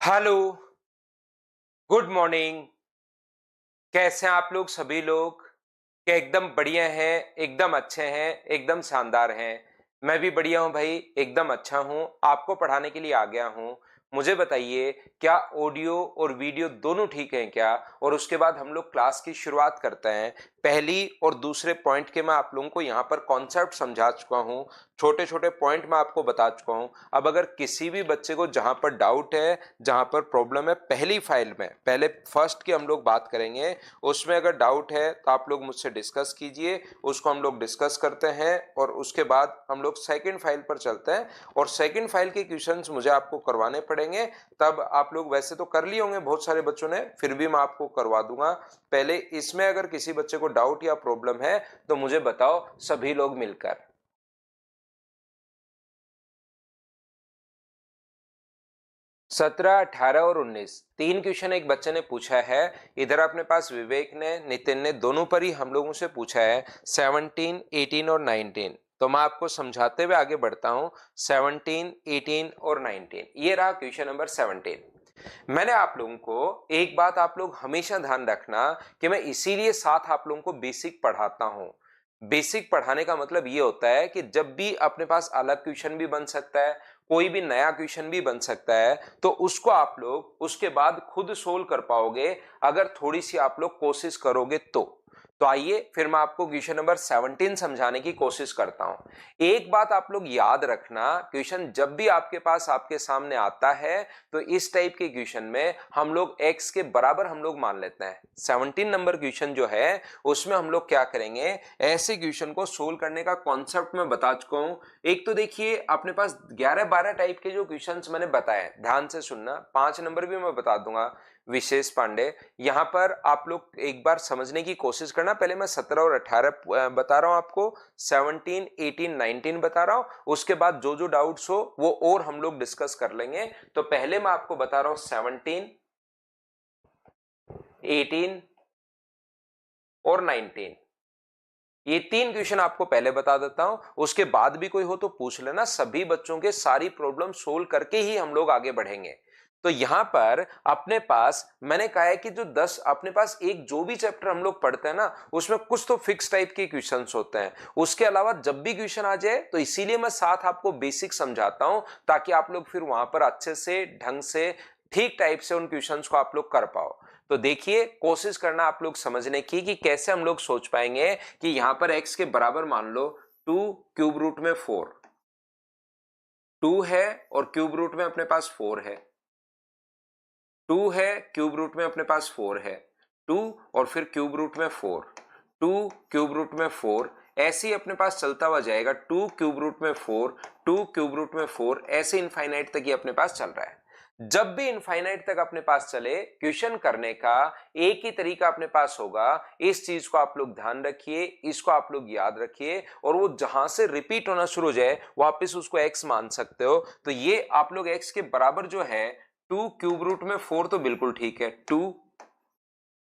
Hello, good morning. कैसे हैं आप लोग सभी लोग? क्या एकदम बढ़िया हैं, एकदम अच्छे हैं, एकदम शानदार हैं? मैं भी बढ़िया हूं भाई, एकदम अच्छा हूं। आपको पढ़ाने के लिए आ गया हूं। मुझे बताइए, क्या ऑडियो और वीडियो दोनों ठीक हैं क्या? और उसके बाद हम लोग क्लास की शुरुआत करते हैं। पहली और दूसरे पॉइंट के मैं आप लोगों को यहाँ पर कॉन्सेप्ट समझा चुका हूँ, छोटे छोटे पॉइंट मैं आपको बता चुका हूँ। अब अगर किसी भी बच्चे को जहां पर डाउट है, जहां पर प्रॉब्लम है, पहली फाइल में पहले फर्स्ट की हम लोग बात करेंगे, उसमें अगर डाउट है तो आप लोग मुझसे डिस्कस कीजिए, उसको हम लोग डिस्कस करते हैं और उसके बाद हम लोग सेकंड फाइल पर चलते हैं और सेकंड फाइल के क्वेश्चंस मुझे आपको करवाने पड़ेंगे। तब आप लोग वैसे तो कर लिए होंगे बहुत सारे बच्चों ने, फिर भी मैं आपको करवा दूंगा। पहले इसमें अगर किसी बच्चे को डाउट या प्रॉब्लम है तो मुझे बताओ, सभी लोग मिलकर। 17, 18 और 19 तीन क्वेश्चन एक बच्चे ने पूछा है। इधर अपने पास विवेक ने, नितिन ने, दोनों पर ही हम लोगों से पूछा है 17, 18 और 19। तो मैं आपको समझाते हुए आगे बढ़ता हूं। 17, 18 और 19, ये रहा क्वेश्चन नंबर 17। मैंने आप लोगों को एक बात आप लोग हमेशा ध्यान रखना कि मैं इसीलिए साथ आप लोगों को बेसिक पढ़ाता हूं। बेसिक पढ़ाने का मतलब ये होता है कि जब भी अपने पास अलग क्वेश्चन भी बन सकता है, कोई भी नया क्वेश्चन भी बन सकता है, तो उसको आप लोग उसके बाद खुद सोल्व कर पाओगे अगर थोड़ी सी आप लोग कोशिश करोगे तो आइए फिर मैं आपको क्वेश्चन नंबर 17 समझाने की कोशिश करता हूं। एक बात आप लोग याद रखना, क्वेश्चन जब भी आपके पास आपके सामने आता है तो इस टाइप के क्वेश्चन में हम लोग x के बराबर हम लोग मान लेते हैं। 17 नंबर क्वेश्चन जो है उसमें हम लोग क्या करेंगे, ऐसे क्वेश्चन को सोल्व करने का कॉन्सेप्ट मैं बता चुका हूं। एक तो देखिए अपने पास 11-12 टाइप के जो क्वेश्चंस मैंने बताए, ध्यान से सुनना, 5 नंबर भी मैं बता दूंगा। विशेष पांडे, यहां पर आप लोग एक बार समझने की कोशिश करना। पहले मैं 17 और 18 बता रहा हूं आपको, 17, 18, 19 बता रहा हूं। उसके बाद जो जो डाउट्स हो वो और हम लोग डिस्कस कर लेंगे। तो पहले मैं आपको बता रहा हूं 17, 18 और 19। ये तीन क्वेश्चन आपको पहले बता देता हूं, उसके बाद भी कोई हो तो पूछ लेना। सभी बच्चों के सारी प्रॉब्लम सोल्व करके ही हम लोग आगे बढ़ेंगे। तो यहां पर अपने पास मैंने कहा है कि जो 10 अपने पास एक जो भी चैप्टर हम लोग पढ़ते हैं ना, उसमें कुछ तो फिक्स टाइप के क्वेश्चंस होते हैं। उसके अलावा जब भी क्वेश्चन आ जाए तो इसीलिए मैं साथ आपको बेसिक समझाता हूं, ताकि आप लोग फिर वहां पर अच्छे से ढंग से ठीक टाइप से उन क्वेश्चंस को आप लोग कर पाओ। तो देखिए, कोशिश करना आप लोग समझने की कि कैसे हम लोग सोच पाएंगे कि यहां पर x के बराबर मान लो 2 क्यूब रूट में 4, 2 है और क्यूब रूट में अपने पास 4 है, 2 है क्यूब रूट में अपने पास 4 है, 2 और फिर क्यूब रूट में 4, 2 क्यूब रूट में 4, ऐसे ही अपने पास चलता हुआ जाएगा। 2 क्यूब रूट में 4, 2 क्यूब रूट में 4, ऐसे इनफाइनाइट तक ही अपने पास चल रहा है। जब भी इनफाइनाइट तक अपने पास चले, क्वेश्चन करने का एक ही तरीका अपने पास होगा। इस चीज को आप लोग ध्यान रखिए, इसको आप लोग याद रखिए, और वो जहां से रिपीट होना शुरू हो जाए वापस उसको x मान सकते हो। तो ये आप लोग x के बराबर जो है 2 क्यूब रूट में 4 तो बिल्कुल ठीक है। 2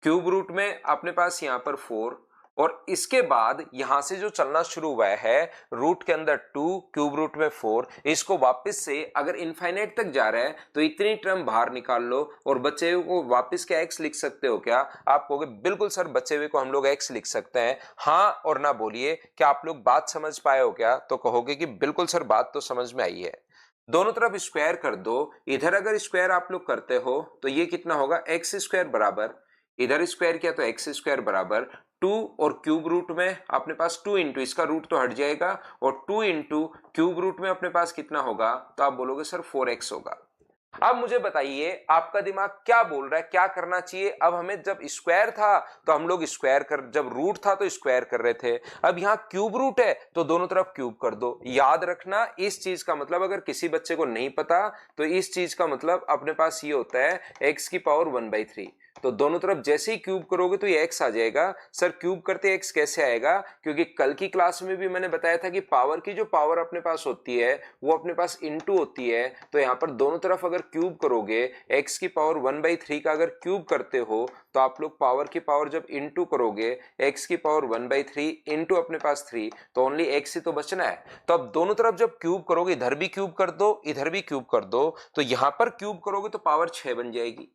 क्यूब रूट में अपने पास यहां पर 4, और इसके बाद यहां से जो चलना शुरू हुआ है रूट के अंदर 2 क्यूब रूट में 4, इसको वापस से अगर इनफाइनाइट तक जा रहा है तो इतनी टर्म बाहर निकाल लो और बचे हुए को वापस क्या x लिख सकते हो क्या? आप कहोगे बिल्कुल सर, बचे हुए को हम लोग x लिख सकते हैं। हाँ और ना बोलिए, क्या आप लोग बात समझ पाए हो क्या? तो कहोगे कि बिल्कुल सर, बात तो समझ में आई है। दोनों तरफ स्क्वायर कर दो। इधर अगर स्क्वायर आप लोग करते हो तो ये कितना होगा, एक्स स्क्वायर बराबर, इधर स्क्वायर किया तो एक्स स्क्वायर बराबर 2, और क्यूब रूट में अपने पास 2 इंटू, इसका रूट तो हट जाएगा, और 2 इंटू क्यूब रूट में अपने पास कितना होगा, तो आप बोलोगे सर 4x होगा। अब मुझे बताइए आपका दिमाग क्या बोल रहा है, क्या करना चाहिए? अब हमें जब स्क्वायर था तो हम लोग स्क्वायर कर, जब रूट था तो स्क्वायर कर रहे थे। अब यहां क्यूब रूट है तो दोनों तरफ क्यूब कर दो। याद रखना इस चीज का मतलब, अगर किसी बच्चे को नहीं पता तो इस चीज का मतलब अपने पास ये होता है x की पावर 1/3। तो दोनों तरफ जैसे ही क्यूब करोगे तो ये x आ जाएगा। सर क्यूब करते x कैसे आएगा? क्योंकि कल की क्लास में भी मैंने बताया था कि पावर की जो पावर अपने पास होती है वो अपने पास इनटू होती है। तो यहाँ पर दोनों तरफ अगर क्यूब करोगे, x की पावर 1/3 का अगर क्यूब करते हो तो आप लोग पावर की पावर जब इनटू करोगे, x की पावर 1/3 इनटू अपने पास 3, तो ओनली x ही तो बचना है। तो अब दोनों तरफ जब क्यूब करोगे, इधर भी क्यूब कर दो, इधर भी क्यूब कर दो, तो यहां पर क्यूब करोगे तो पावर 6 बन जाएगी।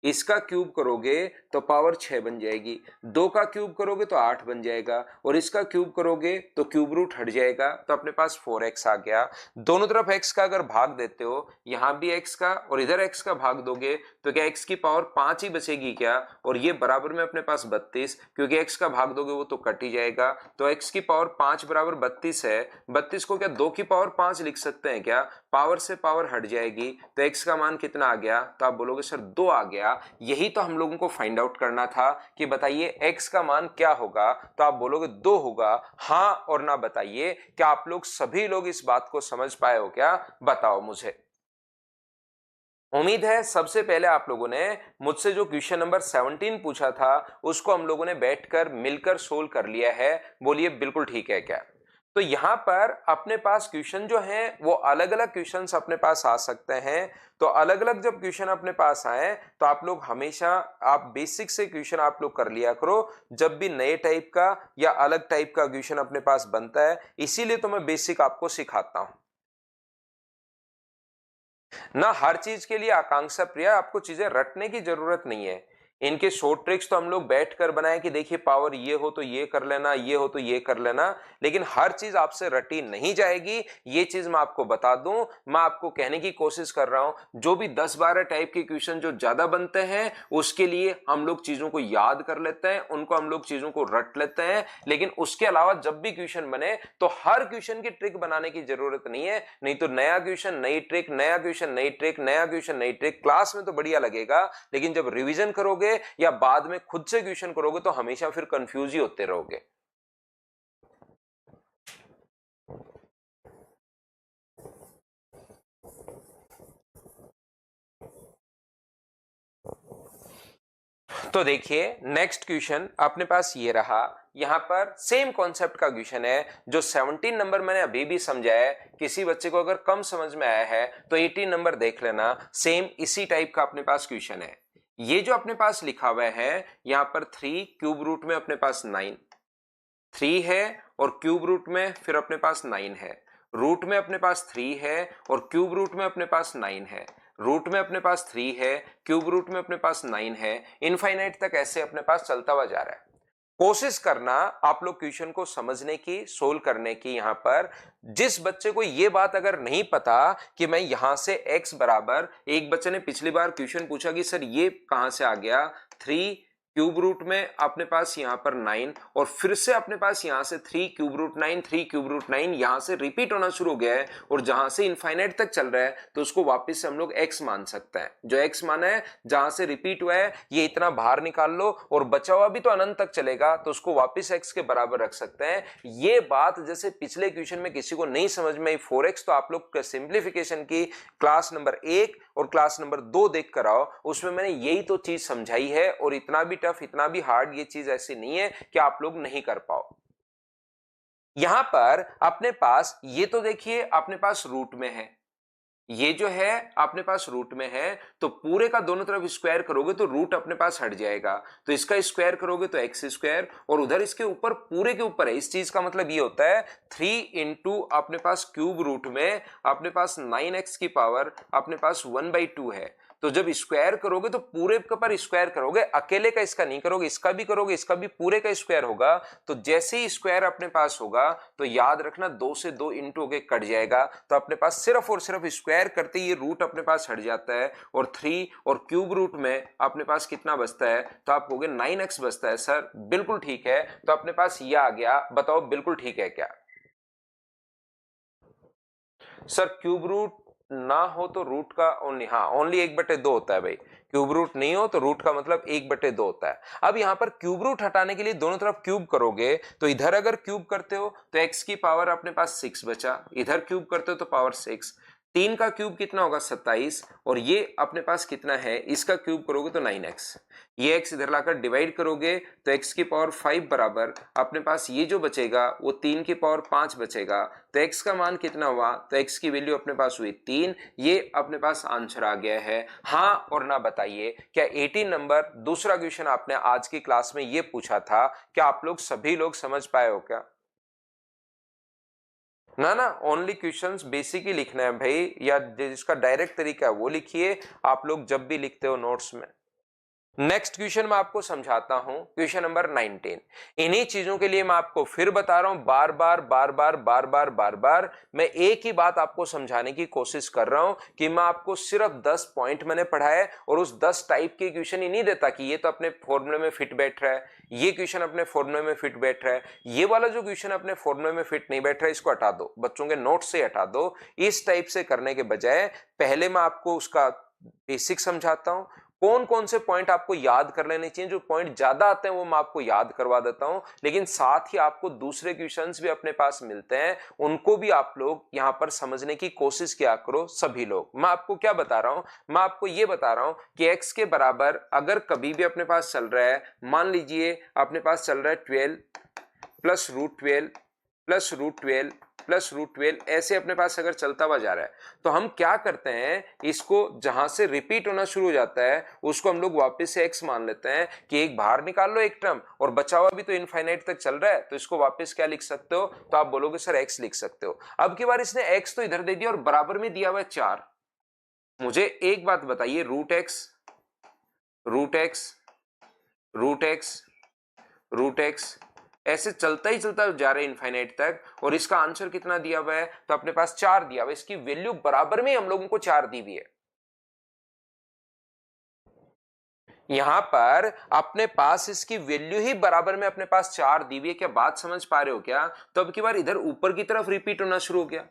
इसका क्यूब करोगे तो पावर 6 बन जाएगी। 2 का क्यूब करोगे तो 8 बन जाएगा, और इसका क्यूब करोगे तो क्यूब रूट हट जाएगा, तो अपने पास 4x आ गया। दोनों तरफ x का अगर भाग देते हो, यहां भी x का और इधर x का भाग दोगे तो क्या x की पावर 5 ही बचेगी क्या? और ये बराबर में अपने पास 32, क्योंकि x का भाग दोगे वो तो कट ही जाएगा। तो x की पावर 5 बराबर 32 है। 32 को क्या 2 की पावर 5 लिख सकते हैं क्या? पावर से पावर हट जाएगी, तो x का मान कितना आ गया? तो आप बोलोगे सर 2 आ गया। यही तो हम लोगों को फाइंड आउट करना था कि बताइए x का मान क्या होगा। तो आप बोलोगे 2 होगा। हां और ना बताइए। क्या आप लोग सभी लोग इस बात को समझ पाए हो क्या? बताओ मुझे। उम्मीद है सबसे पहले आप लोगों ने मुझसे जो क्वेश्चन नंबर 17 पूछा था उसको हम लोगों ने बैठकर मिलकर सोल्व कर लिया है। बोलिए बिल्कुल ठीक है क्या? तो यहां पर अपने पास क्वेश्चन जो है वो अलग अलग क्वेश्चंस अपने पास आ सकते हैं। तो अलग अलग जब क्वेश्चन अपने पास आए तो आप लोग हमेशा आप बेसिक से क्वेश्चन आप लोग कर लिया करो। जब भी नए टाइप का या अलग टाइप का क्वेश्चन अपने पास बनता है, इसीलिए तो मैं बेसिक आपको सिखाता हूं ना। हर चीज के लिए आकांक्षा प्रिया आपको चीजें रटने की जरूरत नहीं है। इनके शॉर्ट ट्रिक्स तो हम लोग बैठकर बनाए कि देखिए पावर ये हो तो ये कर लेना, ये हो तो ये कर लेना, लेकिन हर चीज आपसे रटी नहीं जाएगी। ये चीज मैं आपको बता दूं, मैं आपको कहने की कोशिश कर रहा हूं जो भी 10-12 टाइप के क्वेश्चन जो ज्यादा बनते हैं उसके लिए हम लोग चीजों को याद कर लेते हैं, उनको हम लोग चीजों को रट लेते हैं। लेकिन उसके अलावा जब भी क्वेश्चन बने तो हर क्वेश्चन की ट्रिक बनाने की जरूरत नहीं है। नहीं तो नया क्वेश्चन नई ट्रिक, नया क्वेश्चन नई ट्रिक, नया क्वेश्चन नई ट्रिक, क्लास में तो बढ़िया लगेगा, लेकिन जब रिवीजन करोगे या बाद में खुद से क्वेश्चन करोगे तो हमेशा फिर कंफ्यूज ही होते रहोगे। तो देखिए नेक्स्ट क्वेश्चन अपने पास ये रहा। यहां पर सेम कॉन्सेप्ट का क्वेश्चन है जो 17 नंबर मैंने अभी भी समझाया है। किसी बच्चे को अगर कम समझ में आया है तो 18 नंबर देख लेना। सेम इसी टाइप का अपने पास क्वेश्चन है। ये जो अपने पास लिखा हुआ है यहां पर 3 क्यूब रूट में अपने पास 9, 3 है और क्यूब रूट में फिर अपने पास 9 है। रूट में अपने पास 3 है और क्यूब रूट में अपने पास 9 है। रूट में अपने पास 3 है, क्यूब रूट में अपने पास 9 है। इनफाइनाइट तक ऐसे अपने पास चलता हुआ जा रहा है। कोशिश करना आप लोग क्वेश्चन को समझने की, सोल्व करने की। यहां पर जिस बच्चे को यह बात अगर नहीं पता कि मैं यहां से x बराबर, एक बच्चे ने पिछली बार क्वेश्चन पूछा कि सर ये कहां से आ गया, 3 क्यूब रूट में अपने पास यहां पर 9 और फिर से अपने पास यहां से 3 क्यूब रूट 9, 3 क्यूब रूट 9 यहां से रिपीट होना शुरू हो गया है और जहां से इनफाइनाइट तक चल रहा है तो उसको वापस से हम लोग x मान सकते हैं। जो x माना है जहां से रिपीट हुआ है ये इतना बाहर निकाल लो और बचा हुआ भी तो अनंत तक चलेगा तो उसको वापस x के बराबर रख सकते हैं। ये बात जैसे पिछले क्वेश्चन में किसी को नहीं समझ में आई 4x, तो आप लोग सिंप्लीफिकेशन की क्लास नंबर 1 और क्लास नंबर 2 देख कर आओ, उसमें मैंने यही तो चीज समझाई है। और इतना भी टफ, इतना भी हार्ड ये चीज ऐसी नहीं है कि आप लोग नहीं कर पाओ। यहां पर अपने पास ये तो देखिए अपने पास रूट में है, ये जो है अपने पास रूट में है, तो पूरे का दोनों तरफ स्क्वायर करोगे तो रूट अपने पास हट जाएगा। तो इसका स्क्वायर करोगे तो एक्स स्क्वायर, और उधर इसके ऊपर पूरे के ऊपर है। इस चीज का मतलब ये होता है 3 इंटू अपने पास क्यूब रूट में अपने पास 9x की पावर अपने पास 1/2 है। तो जब स्क्वायर करोगे तो पूरे के पर स्क्वायर करोगे, अकेले का इसका नहीं करोगे, इसका भी करोगे, इसका भी पूरे का स्क्वायर होगा। तो जैसे ही स्क्वायर अपने पास होगा तो याद रखना 2 से 2 इंटू होके कट जाएगा। तो अपने पास सिर्फ और सिर्फ स्क्वायर करते ही ये रूट अपने पास हट जाता है और 3 और क्यूब रूट में अपने पास कितना बचता है, तो आप कहोगे 9x बचता है। सर बिल्कुल ठीक है, तो अपने पास ये आ गया। बताओ बिल्कुल ठीक है क्या? सर क्यूब रूट ना हो तो रूट का ओनली, हाँ ओनली 1/2 होता है भाई। क्यूब रूट नहीं हो तो रूट का मतलब 1/2 होता है। अब यहां पर क्यूब रूट हटाने के लिए दोनों तरफ क्यूब करोगे, तो इधर अगर क्यूब करते हो तो x की पावर अपने पास 6 बचा, इधर क्यूब करते हो तो पावर 6। 3 का क्यूब कितना होगा 27, और ये अपने पास कितना है, इसका क्यूब करोगे तो 9x, ये x इधर लाकर डिवाइड करोगे तो x की पावर 5 बराबर अपने पास ये जो बचेगा वो 3 की पावर 5 बचेगा, तो x का मान कितना हुआ, तो x की वैल्यू अपने पास हुई 3। ये अपने पास आंसर आ गया है। हाँ और ना बताइए, क्या 18 नंबर दूसरा क्वेश्चन आपने आज की क्लास में ये पूछा था, क्या आप लोग सभी लोग समझ पाए हो क्या? ना ना, ओनली क्वेश्चंस बेसिक ही लिखना है भाई, या जिसका डायरेक्ट तरीका है वो लिखिए आप लोग जब भी लिखते हो नोट्स में। नेक्स्ट क्वेश्चन मैं आपको समझाता हूं, क्वेश्चन नंबर 19। इन्हीं चीजों के लिए मैं आपको फिर बता रहा हूं, बार बार बार बार बार बार बार बार मैं एक ही बात आपको समझाने की कोशिश कर रहा हूं कि मैं आपको सिर्फ 10 पॉइंट मैंने पढ़ाए और उस 10 टाइप के क्वेश्चन ही नहीं देता कि ये तो अपने फॉर्मूले में फिट बैठ रहा है, ये क्वेश्चन अपने फॉर्मूले में फिट बैठ रहा है, ये वाला जो क्वेश्चन अपने फॉर्मूले में फिट नहीं बैठ रहा है इसको हटा दो, बच्चों के नोट से हटा दो। इस टाइप से करने के बजाय पहले मैं आपको उसका बेसिक समझाता हूं, कौन कौन से पॉइंट आपको याद कर लेने चाहिए, जो पॉइंट ज्यादा आते हैं वो मैं आपको याद करवा देता हूं, लेकिन साथ ही आपको दूसरे क्वेश्चंस भी अपने पास मिलते हैं, उनको भी आप लोग यहां पर समझने की कोशिश किया करो सभी लोग। मैं आपको क्या बता रहा हूं, मैं आपको ये बता रहा हूं कि x के बराबर अगर कभी भी अपने पास चल रहा है, मान लीजिए अपने पास चल रहा है 12 plus root 12 plus root 12 plus root 12, ऐसे अपने पास अगर चलता हुआ जा रहा है तो हम क्या करते हैं, इसको जहां से रिपीट होना शुरू हो जाता है उसको हम लोग वापस से x मान लेते हैं कि एक बाहर निकाल लो एक टर्म, और बचा हुआ भी तो इनफाइनाइट तक चल रहा है तो इसको वापस क्या लिख सकते हो, तो आप बोलोगे सर x लिख सकते हो। अब की बार इसने x तो इधर दे दिया और बराबर में दिया हुआ है 4। मुझे एक बात बताइए, root x root x root x root x ऐसे चलता ही चलता जा रहा है इनफाइनाइट तक, और इसका आंसर कितना दिया हुआ है, तो अपने पास 4 दिया हुआ है, इसकी वैल्यू बराबर में हम लोगों को 4 दी हुई है। यहां पर अपने पास इसकी वैल्यू ही बराबर में अपने पास 4 दी हुई है, क्या बात समझ पा रहे हो क्या? तो अब की बार इधर ऊपर की तरफ रिपीट होना शुरू हो गया।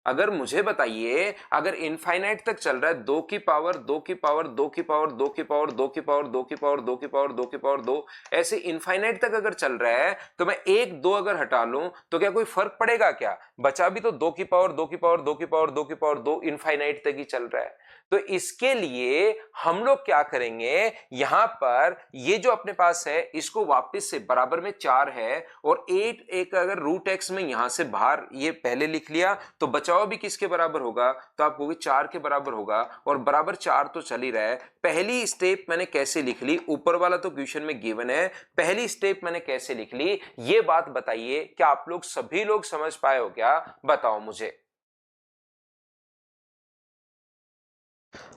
अगर मुझे बताइए, अगर इनफाइनाइट तक चल रहा है 2 की पावर 2 की पावर 2 की पावर 2 की पावर 2 की पावर 2 की पावर 2 की पावर 2 की पावर 2, ऐसे इनफाइनाइट तक अगर चल रहा है तो मैं 1 2 अगर हटा लूं तो क्या कोई फर्क पड़ेगा क्या? बचा भी तो 2 की पावर 2 की पावर 2 की पावर 2 की पावर 2 इनफाइनाइट तक ही चल रहा है। तो इसके लिए हम लोग क्या करेंगे, यहां पर ये जो अपने पास है इसको वापस से बराबर में 4 है, और 8 एक अगर रूट एक्स में यहां से बाहर ये पहले लिख लिया तो बचाव भी किसके बराबर होगा, तो आप कहोगे 4 के बराबर होगा, और बराबर 4 तो चल ही रहा है। पहली स्टेप मैंने कैसे लिख ली, ऊपर वाला तो क्वेश्चन में गिवन है, पहली स्टेप मैंने कैसे लिख ली, ये बात बताइए, क्या आप लोग सभी लोग समझ पाए हो क्या? बताओ मुझे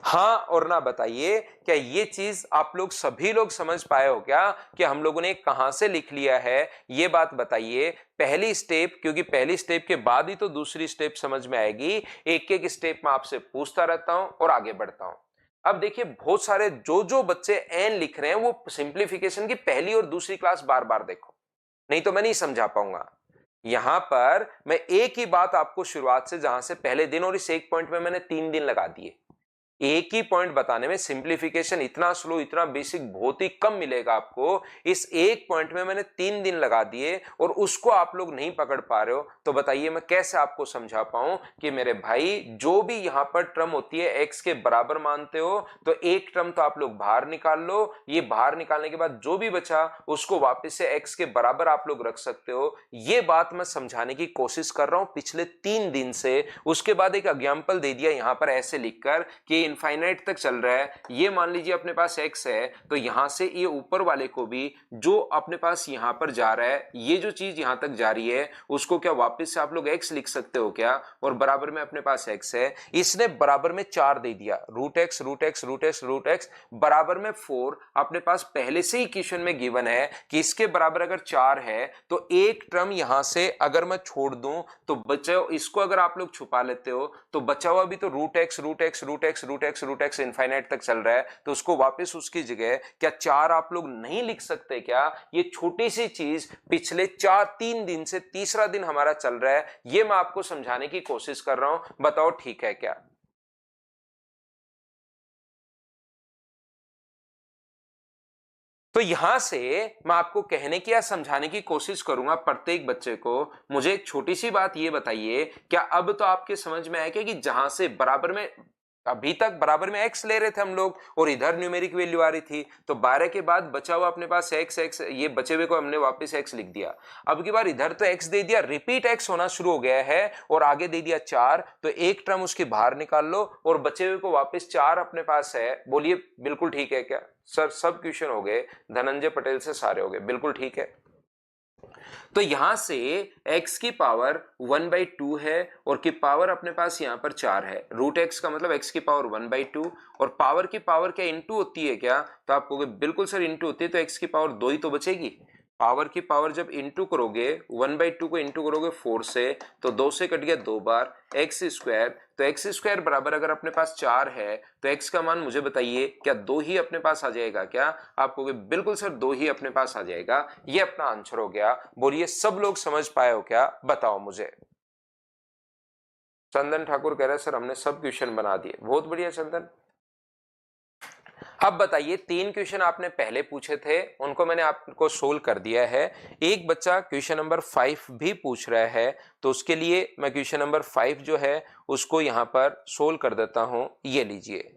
हाँ और ना बताइए, क्या ये चीज आप लोग सभी लोग समझ पाए हो क्या कि हम लोगों ने कहां से लिख लिया है, ये बात बताइए। पहली स्टेप, क्योंकि पहली स्टेप के बाद ही तो दूसरी स्टेप समझ में आएगी, एक एक स्टेप में आपसे पूछता रहता हूं और आगे बढ़ता हूं। अब देखिए, बहुत सारे जो जो बच्चे एन लिख रहे हैं वो सिंप्लीफिकेशन की पहली और दूसरी क्लास बार बार देखो, नहीं तो मैं नहीं समझा पाऊंगा। यहां पर मैं एक ही बात आपको शुरुआत से, जहां से पहले दिन और इस एक पॉइंट में मैंने 3 दिन लगा दिए, एक ही पॉइंट बताने में सिंप्लीफिकेशन इतना स्लो, इतना बेसिक बहुत ही कम मिलेगा आपको। इस एक पॉइंट में मैंने 3 दिन लगा दिए और उसको आप लोग नहीं पकड़ पा रहे हो, तो बताइए मैं कैसे आपको समझा पाऊं कि मेरे भाई जो भी यहां पर टर्म होती है एक्स के बराबर मानते हो तो एक टर्म तो आप लोग बाहर निकाल लो, ये बाहर निकालने के बाद जो भी बचा उसको वापस से एक्स के बराबर आप लोग रख सकते हो। ये बात मैं समझाने की कोशिश कर रहा हूं पिछले 3 दिन से। उसके बाद एक एग्जाम्पल दे दिया यहां पर ऐसे लिखकर कि इनफाइनाइट तक चल रहा है, ये मान लीजिए अपने पास x है, तो यहां से ये ऊपर वाले को भी जो अपने पास यहां पर जा रहा है, ये जो चीज यहां तक जा रही है उसको क्या वापस से आप लोग x लिख सकते हो क्या, और बराबर में अपने पास x है, इसने बराबर में 4 दे दिया, root x root x root x root x बराबर में 4। अपने पास पहले से ही क्वेश्चन में गिवन है कि इसके बराबर अगर 4 है तो एक टर्म यहां से अगर मैं छोड़ दूं तो बचा, इसको अगर आप लोग छुपा लेते हो तो बचा हुआ भी तो root x root x root x root x root x infinite तक चल रहा है, तो उसको वापस उसकी जगह क्या 4 आप लोग नहीं लिख सकते क्या? ये छोटी सी चीज पिछले 3 दिन से तीसरा दिन हमारा चल रहा है, ये मैं आपको समझाने की कोशिश कर रहा हूं, बताओ ठीक है क्या? तो यहां से मैं आपको कहने की या समझाने की कोशिश करूंगा प्रत्येक बच्चे को। मुझे एक छोटी सी बात ये बताइए, क्या अब तो आपके समझ में आया क्या कि जहां से बराबर में, अभी तक बराबर में x ले रहे थे हम लोग और इधर न्यूमेरिक वैल्यू आ रही थी, तो 12 के बाद बचा हुआ अपने पास x, ये बचे हुए को हमने वापस x लिख दिया। अब की बार इधर तो x दे दिया, रिपीट x होना शुरू हो गया है और आगे दे दिया 4, तो एक टर्म उसकी बाहर निकाल लो और बचे हुए को वापस 4 अपने पास है। बोलिए बिल्कुल ठीक है क्या सर? सब क्वेश्चन हो गए धनंजय पटेल से, सारे हो गए, बिल्कुल ठीक है। तो यहां से x की पावर 1/2 है और की पावर अपने पास यहां पर 4 है। रूट x का मतलब x की पावर 1/2 और पावर की पावर क्या इंटू होती है क्या? तो आप कहोगे बिल्कुल सर इंटू होती है, तो x की पावर 2 ही तो बचेगी। पावर की पावर जब इंटू करोगे 1/2 को इंटू करोगे 4 से, तो 2 से कट गया 2 बार एक्स स्क्वायर। तो एक्स स्क्वायर बराबर अगर अपने पास 4 है तो x का मान मुझे बताइए क्या 2 ही अपने पास आ जाएगा क्या? आप कहोगे बिल्कुल सर 2 ही अपने पास आ जाएगा। ये अपना आंसर हो गया। बोलिए सब लोग समझ पाए हो क्या? बताओ मुझे। चंदन ठाकुर कह रहे हैं सर हमने सब क्वेश्चन बना दिए। बहुत बढ़िया चंदन। अब बताइए 3 क्वेश्चन आपने पहले पूछे थे, उनको मैंने आपको सोल्व कर दिया है। एक बच्चा क्वेश्चन नंबर 5 भी पूछ रहा है, तो उसके लिए मैं क्वेश्चन नंबर 5 जो है उसको यहां पर सोल्व कर देता हूं। ये लीजिए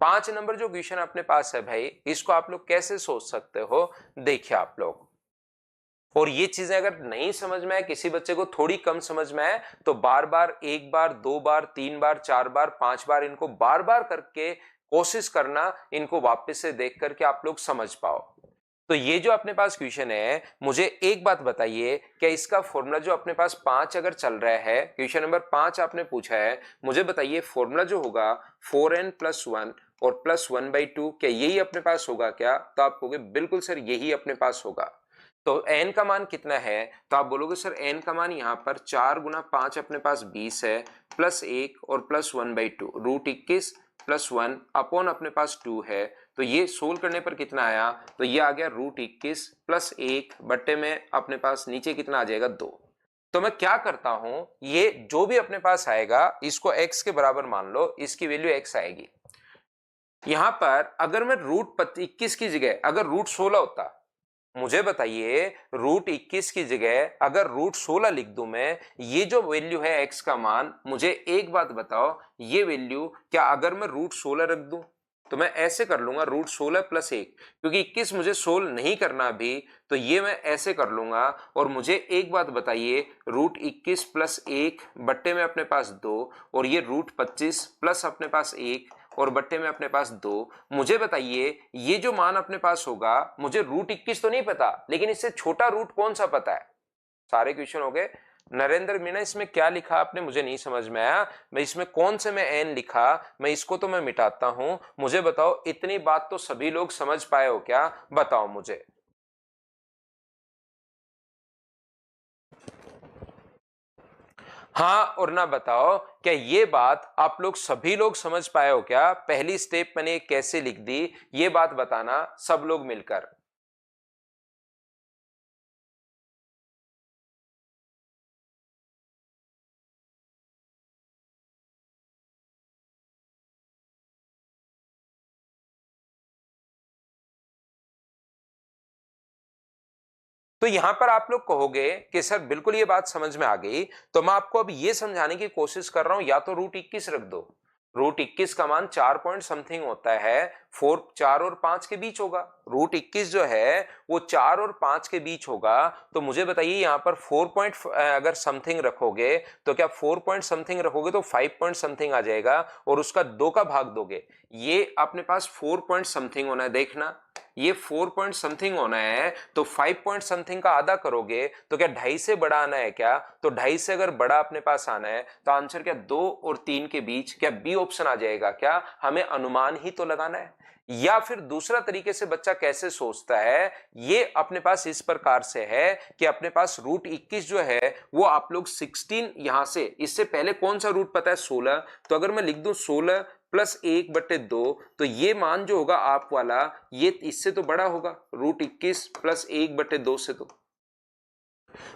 5 नंबर जो क्वेश्चन अपने पास है भाई, इसको आप लोग कैसे सोच सकते हो? देखिए आप लोग, और ये चीजें अगर नहीं समझ में आए, किसी बच्चे को थोड़ी कम समझ में आए, तो बार बार, एक बार, 2 बार, 3 बार, 4 बार, 5 बार इनको बार बार करके कोशिश करना, इनको वापस से देख करके आप लोग समझ पाओ। तो ये जो अपने पास क्वेश्चन है, मुझे एक बात बताइए, क्या इसका फॉर्मूला जो अपने पास 5 अगर चल रहा है, क्वेश्चन नंबर 5 आपने पूछा है, मुझे बताइए फॉर्मूला जो होगा 4n+1 और +1/2, क्या यही अपने पास होगा क्या? तो आप कहोगे बिल्कुल सर यही अपने पास होगा। तो n का मान कितना है? तो आप बोलोगे सर n का मान यहां पर 4 गुना 5 अपने पास 20 है, +1 और +1/2, √21 +1 अपॉन अपने पास 2 है। तो ये सोल्व करने पर कितना आया? तो ये आ गया √21 +1 बट्टे में अपने पास नीचे कितना आ जाएगा? 2। तो मैं क्या करता हूं, ये जो भी अपने पास आएगा इसको x के बराबर मान लो, इसकी वैल्यू x आएगी। यहां पर अगर मैं √21 की जगह अगर √16 होता, मुझे बताइए √21 की जगह अगर √16 लिख दूं मैं, ये जो वैल्यू है x का मान, मुझे एक बात बताओ, ये वैल्यू क्या अगर मैं √16 रख दूं तो मैं ऐसे कर लूंगा √16 +1, क्योंकि 21 मुझे सोल्व नहीं करना अभी, तो ये मैं ऐसे कर लूंगा। और मुझे एक बात बताइए, √21 +1 बट्टे में अपने पास 2 और ये √25 प्लस अपने पास 1 और बट्टे में अपने पास 2। मुझे बताइए ये जो मान अपने पास होगा, मुझे √21 तो नहीं पता, लेकिन इससे छोटा रूट कौन सा पता है? सारे क्वेश्चन हो गए। नरेंद्र मीना इसमें क्या लिखा आपने, मुझे नहीं समझ में आया। मैं इसमें कौन से में एन लिखा, मैं इसको तो मैं मिटाता हूं। मुझे बताओ इतनी बात तो सभी लोग समझ पाए हो क्या? बताओ मुझे। हाँ और ना बताओ, क्या ये बात आप लोग सभी लोग समझ पाए हो क्या? पहली स्टेप मैंने कैसे लिख दी, ये बात बताना सब लोग मिलकर। तो यहां पर आप लोग कहोगे कि सर बिल्कुल ये बात समझ में आ गई, तो मैं आपको अब ये समझाने की कोशिश कर रहा हूं, या तो √21 रख दो। √21 का मान 4 पॉइंट समथिंग होता है, 4 और 5 के बीच होगा। √21 जो है वो 4 और 5 के बीच होगा। तो मुझे बताइए यहाँ पर 4 पॉइंट अगर समथिंग रखोगे, तो क्या 4 पॉइंट समथिंग रखोगे तो 5 पॉइंट समथिंग आ जाएगा, और उसका 2 का भाग दोगे, ये अपने पास 4 पॉइंट समथिंग होना है। देखना ये 4 पॉइंट समथिंग होना है, तो 5 पॉइंट समथिंग का आधा करोगे तो क्या 2.5 से बड़ा आना है क्या? तो 2.5 से अगर बड़ा अपने पास आना है, तो आंसर क्या 2 और 3 के बीच, क्या बी ऑप्शन आ जाएगा क्या? हमें अनुमान ही तो लगाना है। या फिर दूसरा तरीके से बच्चा कैसे सोचता है, ये अपने पास इस प्रकार से है कि अपने पास √21 जो है वो आप लोग 16 यहां से, इससे पहले कौन सा रूट पता है? 16। तो अगर मैं लिख दूं 16 +1/2, तो ये मान जो होगा आप वाला, ये इससे तो बड़ा होगा √21 +1/2 से। तो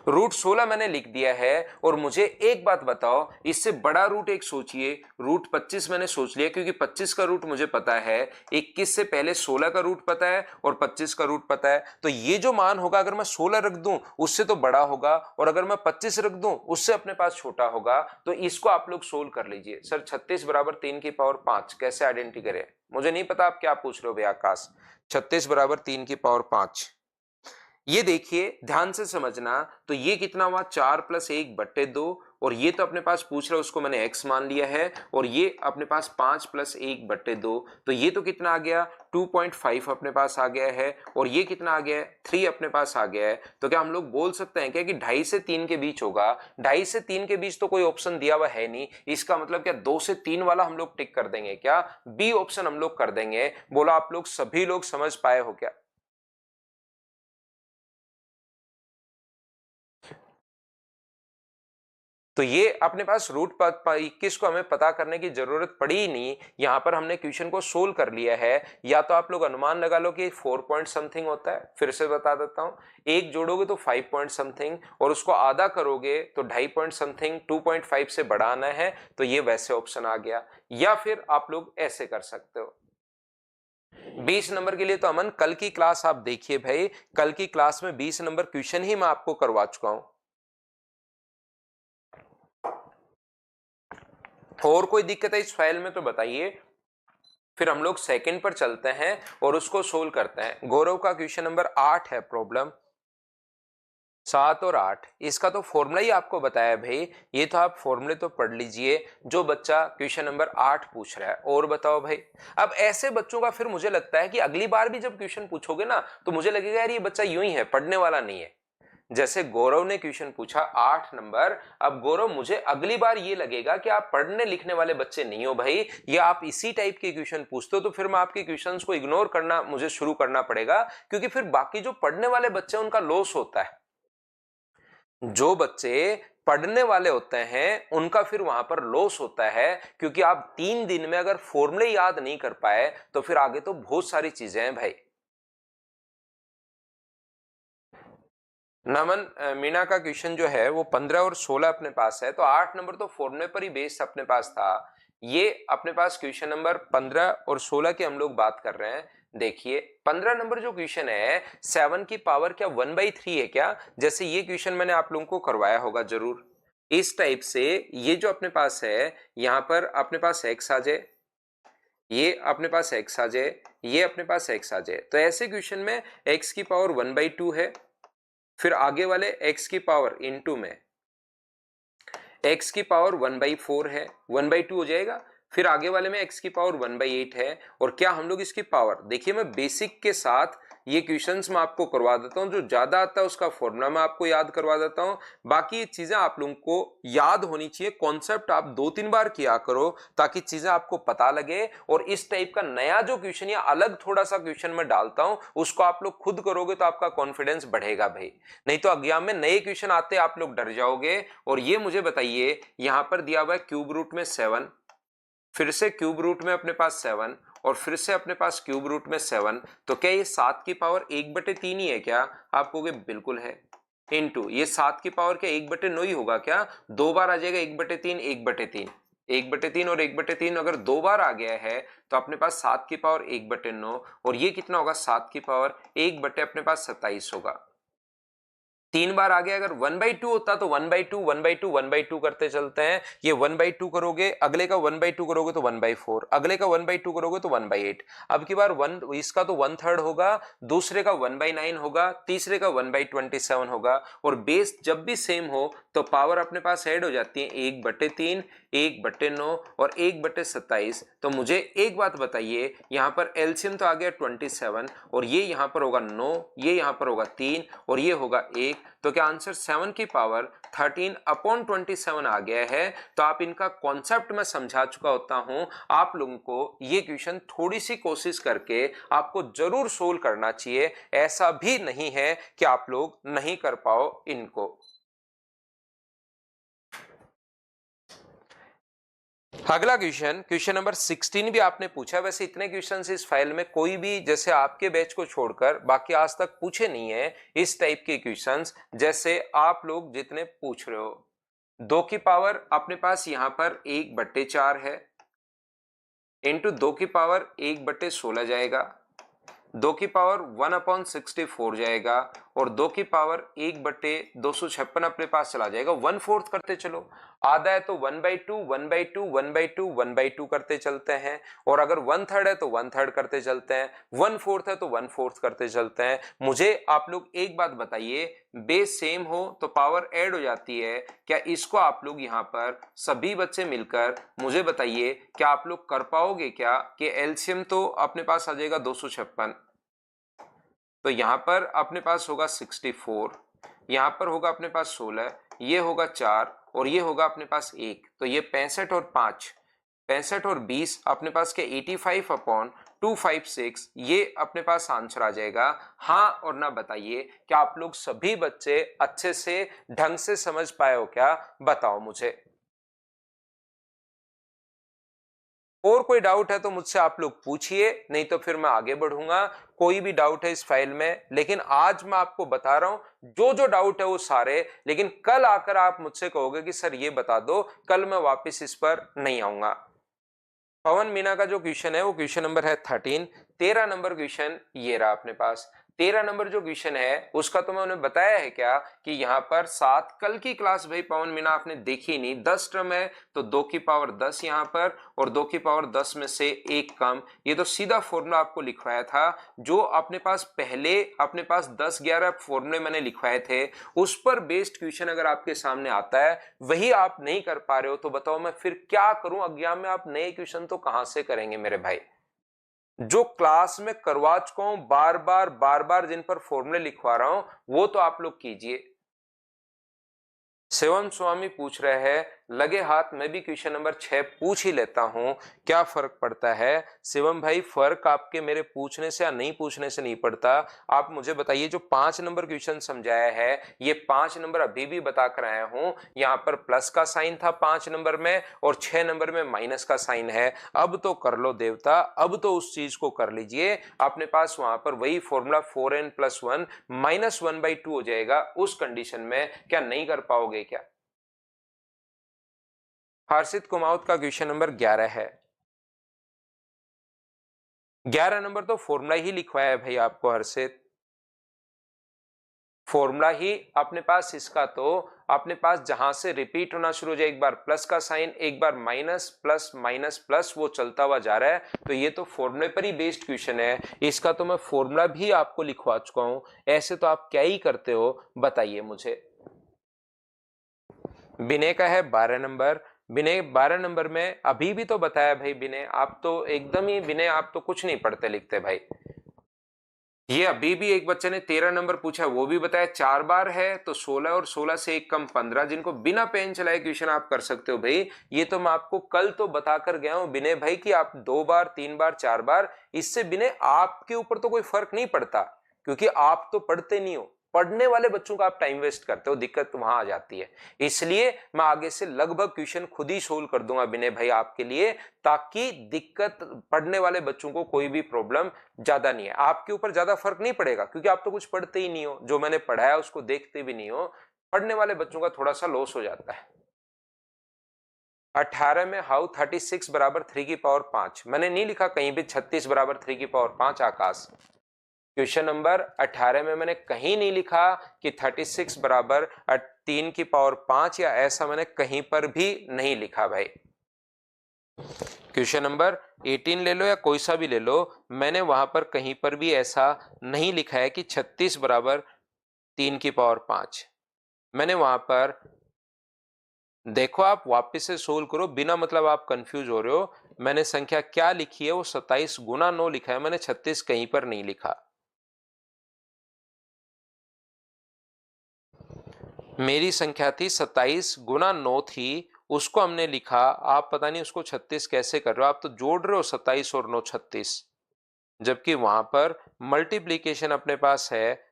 रूट 16 मैंने लिख दिया है। और मुझे एक बात बताओ, इससे बड़ा रूट एक सोचिए, रूट 25 मैंने सोच लिया क्योंकि 25 का रूट मुझे पता है, 21 से पहले 16 का रूट पता है और 25 का रूट पता है। तो ये जो मान होगा अगर मैं 16 रख दूं उससे तो बड़ा होगा, और अगर मैं 25 रख दूं उससे अपने पास छोटा होगा। तो इसको आप लोग सोल्व कर लीजिए। सर 36 बराबर 3 की पावर 5 कैसे आइडेंटिटी करें? मुझे नहीं पता आप क्या पूछ रहे हो भैया आकाश। 36 बराबर 3 की पावर 5, ये देखिए ध्यान से समझना। तो ये कितना हुआ 4 + 1/2, और ये तो अपने पास पूछ रहा है उसको मैंने x मान लिया है, और ये अपने पास 5 + 1/2, तो ये तो कितना आ गया 2.5 अपने पास आ गया है, और ये कितना आ गया है 3 अपने पास आ गया है। तो क्या हम लोग बोल सकते हैं क्या कि 2.5 से 3 के बीच होगा? 2.5 से 3 के बीच तो कोई ऑप्शन दिया हुआ है नहीं, इसका मतलब क्या 2 से 3 वाला हम लोग टिक कर देंगे क्या? बी ऑप्शन हम लोग कर देंगे। बोलो आप लोग सभी लोग समझ पाए हो क्या? तो ये अपने पास रूट 21 को हमें पता करने की जरूरत पड़ी ही नहीं, यहां पर हमने क्वेश्चन को सोल्व कर लिया है। या तो आप लोग अनुमान लगा लो कि 4 पॉइंट समथिंग होता है, फिर से बता देता हूं, एक जोड़ोगे तो 5 पॉइंट समथिंग, और उसको आधा करोगे तो 2.5 पॉइंट समथिंग, 2.5 से बढ़ाना है, तो ये वैसे ऑप्शन आ गया। या फिर आप लोग ऐसे कर सकते हो। 20 नंबर के लिए तो अमन कल की क्लास आप देखिए भाई, कल की क्लास में 20 नंबर क्वेश्चन ही मैं आपको करवा चुका हूं। और कोई दिक्कत है इस फाइल में तो बताइए, फिर हम लोग सेकंड पर चलते हैं और उसको सोल्व करते हैं। गौरव का क्वेश्चन नंबर 8 है प्रॉब्लम 7 और 8, इसका तो फॉर्मूला ही आपको बताया भाई, ये तो आप फॉर्मूले तो पढ़ लीजिए जो बच्चा क्वेश्चन नंबर 8 पूछ रहा है। और बताओ भाई, अब ऐसे बच्चों का फिर मुझे लगता है कि अगली बार भी जब क्वेश्चन पूछोगे ना तो मुझे लगेगा यार ये बच्चा यूं ही है, पढ़ने वाला नहीं है। जैसे गौरव ने क्वेश्चन पूछा 8 नंबर, अब गौरव मुझे अगली बार ये लगेगा कि आप पढ़ने लिखने वाले बच्चे नहीं हो भाई, या आप इसी टाइप के क्वेश्चन पूछते हो, तो फिर मैं आपके क्वेश्चंस को इग्नोर करना मुझे शुरू करना पड़ेगा, क्योंकि फिर बाकी जो पढ़ने वाले बच्चे उनका लॉस होता है। जो बच्चे पढ़ने वाले होते हैं उनका फिर वहां पर लॉस होता है, क्योंकि आप 3 दिन में अगर फॉर्मूले याद नहीं कर पाए तो फिर आगे तो बहुत सारी चीजें हैं भाई। नमन, मीना का क्वेश्चन जो है वो 15 और 16 अपने पास है, तो 8 नंबर तो फॉर्मूले पर ही बेस्ड अपने पास था। ये अपने पास क्वेश्चन नंबर 15 और 16 की हम लोग बात कर रहे हैं। देखिए 15 नंबर जो क्वेश्चन है 7 की पावर क्या 1/3 है क्या? जैसे ये क्वेश्चन मैंने आप लोगों को करवाया होगा जरूर, इस टाइप से ये जो अपने पास है, यहां पर अपने पास x आ जाए, ये अपने पास x आ जाए, ये अपने पास x आ जाए, तो ऐसे क्वेश्चन में x की पावर 1/2 है, फिर आगे वाले x की पावर इनटू में x की पावर 1/4 है, 1/2 हो जाएगा, फिर आगे वाले में x की पावर 1/8 है। और क्या हम लोग इसकी पावर देखिए, मैं बेसिक के साथ ये क्वेश्चंस मैं आपको करवा देता हूं, जो ज्यादा आता है उसका फॉर्मूला मैं आपको याद करवा देता हूं। बाकी ये चीजें आप लोगों को याद होनी चाहिए, कॉन्सेप्ट आप 2-3 बार किया करो ताकि चीजें आपको पता लगे। और इस टाइप का नया जो क्वेश्चन या अलग थोड़ा सा क्वेश्चन मैं डालता हूं उसको आप लोग खुद करोगे तो आपका कॉन्फिडेंस बढ़ेगा भाई, नहीं तो एग्जाम में नए क्वेश्चन आते आप लोग डर जाओगे। और ये मुझे बताइए, यहां पर दिया हुआ है क्यूब रूट में 7, फिर से क्यूब रूट में अपने पास 7, और फिर से अपने पास क्यूब रूट में 7, तो क्या ये 7 की पावर 1/3 ही है क्या? आप कहोगे बिल्कुल है। इनटू ये 7 की पावर क्या 1/9 ही होगा क्या? 2 बार आ जाएगा 1/3, 1/3, 1/3 और 1/3 अगर 2 बार आ गया है तो अपने पास 7 की पावर 1/9, और ये कितना होगा 7 की पावर 1 अपने पास 27 होगा। 3 बार आ गया, अगर 1/2 होता तो 1/2 1/2 1/2 करते चलते हैं। ये 1/2 करोगे, अगले का 1/2 करोगे तो 1/4, अगले का 1/2 करोगे तो 1/8। अब की बार इसका तो 1/3 होगा, दूसरे का 1/9 होगा, तीसरे का 1/27 होगा। और बेस जब भी सेम हो तो पावर अपने पास ऐड हो जाती है 1/3, 1/9 और 1/27। तो मुझे एक बात बताइए, यहां पर एलसीएम तो आ गया 27, और ये यहां पर होगा 9, ये यहां पर होगा 3 और ये होगा 1, तो क्या आंसर 7 की पावर 13/27 आ गया है? तो आप इनका कॉन्सेप्ट मैं समझा चुका होता हूं, आप लोगों को ये क्वेश्चन थोड़ी सी कोशिश करके आपको जरूर सोल्व करना चाहिए, ऐसा भी नहीं है कि आप लोग नहीं कर पाओ इनको। अगला क्वेश्चन, क्वेश्चन नंबर 16 भी आपने पूछा। वैसे इतने क्वेश्चंस इस फाइल में कोई भी जैसे आपके बैच को छोड़कर बाकी आज तक पूछे नहीं है इस टाइप के क्वेश्चंस जैसे आप लोग जितने पूछ रहे हो। 2 की पावर अपने पास यहां पर 1/4 है, इंटू 2 की पावर 1/16 जाएगा, 2 की पावर 1/64 जाएगा, और 2 की पावर 1/256 अपने पास चला जाएगा। 1/4 करते चलो, आधा है तो 1/2 1/2 1/2 1/2 करते चलते हैं, और अगर 1/3 है तो 1/3 करते चलते हैं, 1/4 है तो 1/4 करते चलते हैं। मुझे आप लोग एक बात बताइए, बेस सेम हो तो पावर ऐड हो जाती है, क्या इसको आप लोग यहाँ पर सभी बच्चे मिलकर मुझे बताइए क्या आप लोग कर पाओगे क्या कि एलसीएम तो अपने पास आ जाएगा 256, तो यहां पर अपने पास होगा 64, यहां पर होगा अपने पास 16, ये होगा 4 और ये होगा अपने पास 1, तो ये 65 और 5, 65 और 20 अपने पास के 85/256, ये अपने पास आंसर आ जाएगा। हाँ और ना बताइए क्या आप लोग सभी बच्चे अच्छे से ढंग से समझ पाए हो क्या, बताओ मुझे। और कोई डाउट है तो मुझसे आप लोग पूछिए, नहीं तो फिर मैं आगे बढ़ूंगा। कोई भी डाउट है इस फाइल में, लेकिन आज मैं आपको बता रहा हूं जो जो डाउट है वो सारे, लेकिन कल आकर आप मुझसे कहोगे कि सर ये बता दो, कल मैं वापस इस पर नहीं आऊंगा। पवन मीना का जो क्वेश्चन है वो क्वेश्चन नंबर है 13। 13 नंबर क्वेश्चन ये रहा अपने पास। 13 नंबर जो क्वेश्चन है उसका तो मैंने बताया है क्या कि यहाँ पर 7, कल की क्लास भाई पवन मीना आपने देखी नहीं, 10 टर्म है तो 2 की पावर 10 यहाँ पर, और 2 की पावर 10 में से एक कम, ये तो सीधा फॉर्मूला आपको लिखवाया था। जो अपने पास पहले अपने पास 10-11 फॉर्मूले मैंने लिखवाए थे उस पर बेस्ड क्वेश्चन अगर आपके सामने आता है वही आप नहीं कर पा रहे हो तो बताओ मैं फिर क्या करूं। एग्जाम में आप नए क्वेश्चन तो कहां से करेंगे मेरे भाई। जो क्लास में करवा चुका हूं बार बार जिन पर फॉर्मूले लिखवा रहा हूं वो तो आप लोग कीजिए। शिवम स्वामी पूछ रहे हैं लगे हाथ मैं भी क्वेश्चन नंबर 6 पूछ ही लेता हूं, क्या फर्क पड़ता है। शिवम भाई फर्क आपके मेरे पूछने से या नहीं पूछने से नहीं पड़ता। आप मुझे बताइए जो 5 नंबर क्वेश्चन समझाया है ये 5 नंबर अभी भी बता कर आया हूं, यहां पर प्लस का साइन था 5 नंबर में और 6 नंबर में माइनस का साइन है। अब तो कर लो देवता, अब तो उस चीज को कर लीजिए। अपने पास वहां पर वही फॉर्मूला 4n+1 -1/2 हो जाएगा। उस कंडीशन में क्या नहीं कर पाओगे क्या। हर्षित कुमावत का क्वेश्चन नंबर 11 है। 11 नंबर तो फॉर्मूला ही लिखवाया है भाई आपको हर्षित, फॉर्मूला ही अपने पास इसका तो अपने पास जहां से रिपीट होना शुरू हो जाए, एक बार प्लस का साइन एक बार माइनस प्लस माइनस प्लस वो चलता हुआ जा रहा है, तो ये तो फॉर्मूले पर ही बेस्ड क्वेश्चन है। इसका तो मैं फॉर्मूला भी आपको लिखवा चुका हूं, ऐसे तो आप क्या ही करते हो बताइए मुझे। विनय का है 12 नंबर। विनय 12 नंबर में अभी भी तो बताया भाई विनय, आप तो एकदम ही विनय आप तो कुछ नहीं पढ़ते लिखते भाई। ये अभी भी एक बच्चे ने 13 नंबर पूछा वो भी बताया 4 बार है तो 16 और 16 से एक कम 15, जिनको बिना पेन चलाए क्वेश्चन आप कर सकते हो भाई। ये तो मैं आपको कल तो बताकर गया हूं विनय भाई कि आप 2 बार 3 बार 4 बार, इससे विनय आपके ऊपर तो कोई फर्क नहीं पड़ता क्योंकि आप तो पढ़ते नहीं हो, पढ़ने वाले बच्चों का आप टाइम वेस्ट करते हो, दिक्कत वहां आ जाती है। इसलिए मैं आगे से लगभग क्वेश्चन खुद ही सोल्व कर दूंगा विनय भाई आपके लिए, ताकि दिक्कत पढ़ने वाले बच्चों को कोई भी प्रॉब्लम ज्यादा नहीं है। आपके ऊपर ज्यादा फर्क नहीं पड़ेगा क्योंकि आप तो कुछ पढ़ते ही नहीं हो, जो मैंने पढ़ाया उसको देखते भी नहीं हो। पढ़ने वाले बच्चों का थोड़ा सा लॉस हो जाता है। 18 में हाउ 36 बराबर 3 की पावर 5, मैंने नहीं लिखा कहीं भी 36 बराबर 3 की पावर 5 आकाश। क्वेश्चन नंबर 18 में मैंने कहीं नहीं लिखा कि 36 बराबर 3 की पावर 5, या ऐसा मैंने कहीं पर भी नहीं लिखा भाई। क्वेश्चन नंबर 18 ले लो या कोई सा भी ले लो, मैंने वहां पर कहीं पर भी ऐसा नहीं लिखा है कि 36 बराबर 3 की पावर 5। मैंने वहां पर देखो, आप वापस से सोल्व करो, बिना मतलब आप कंफ्यूज हो रहे हो। मैंने संख्या क्या लिखी है वो 27 गुना 9 लिखा है, मैंने 36 कहीं पर नहीं लिखा। मेरी संख्या थी 27 गुना 9 थी, उसको हमने लिखा। आप पता नहीं उसको 36 कैसे कर रहे हो, आप तो जोड़ रहे हो 27 और 9 36, जबकि वहां पर मल्टीप्लीकेशन अपने पास है।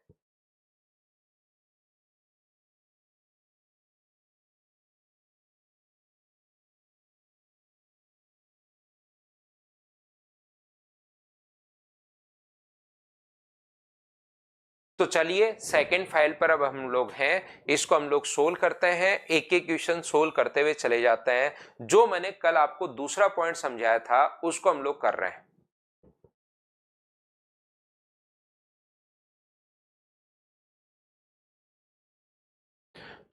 तो चलिए सेकंड फाइल पर अब हम लोग हैं, इसको हम लोग सोल्व करते हैं, एक एक क्वेश्चन सोल्व करते हुए चले जाते हैं। जो मैंने कल आपको दूसरा पॉइंट समझाया था उसको हम लोग कर रहे हैं।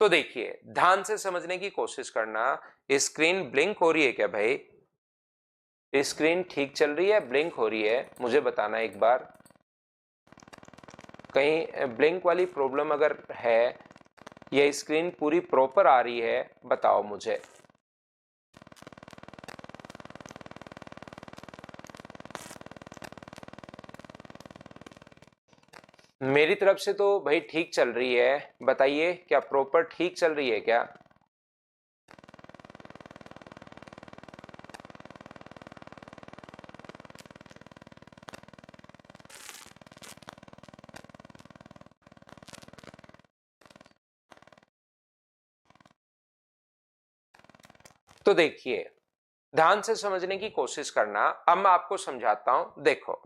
तो देखिए ध्यान से समझने की कोशिश करना। स्क्रीन ब्लिंक हो रही है क्या भाई? स्क्रीन ठीक चल रही है, ब्लिंक हो रही है? मुझे बताना एक बार। कहीं ब्लिंक वाली प्रॉब्लम अगर है या स्क्रीन पूरी प्रॉपर आ रही है, बताओ मुझे। मेरी तरफ से तो भाई ठीक चल रही है, बताइए क्या प्रॉपर ठीक चल रही है क्या? तो देखिए ध्यान से समझने की कोशिश करना, अब मैं आपको समझाता हूं। देखो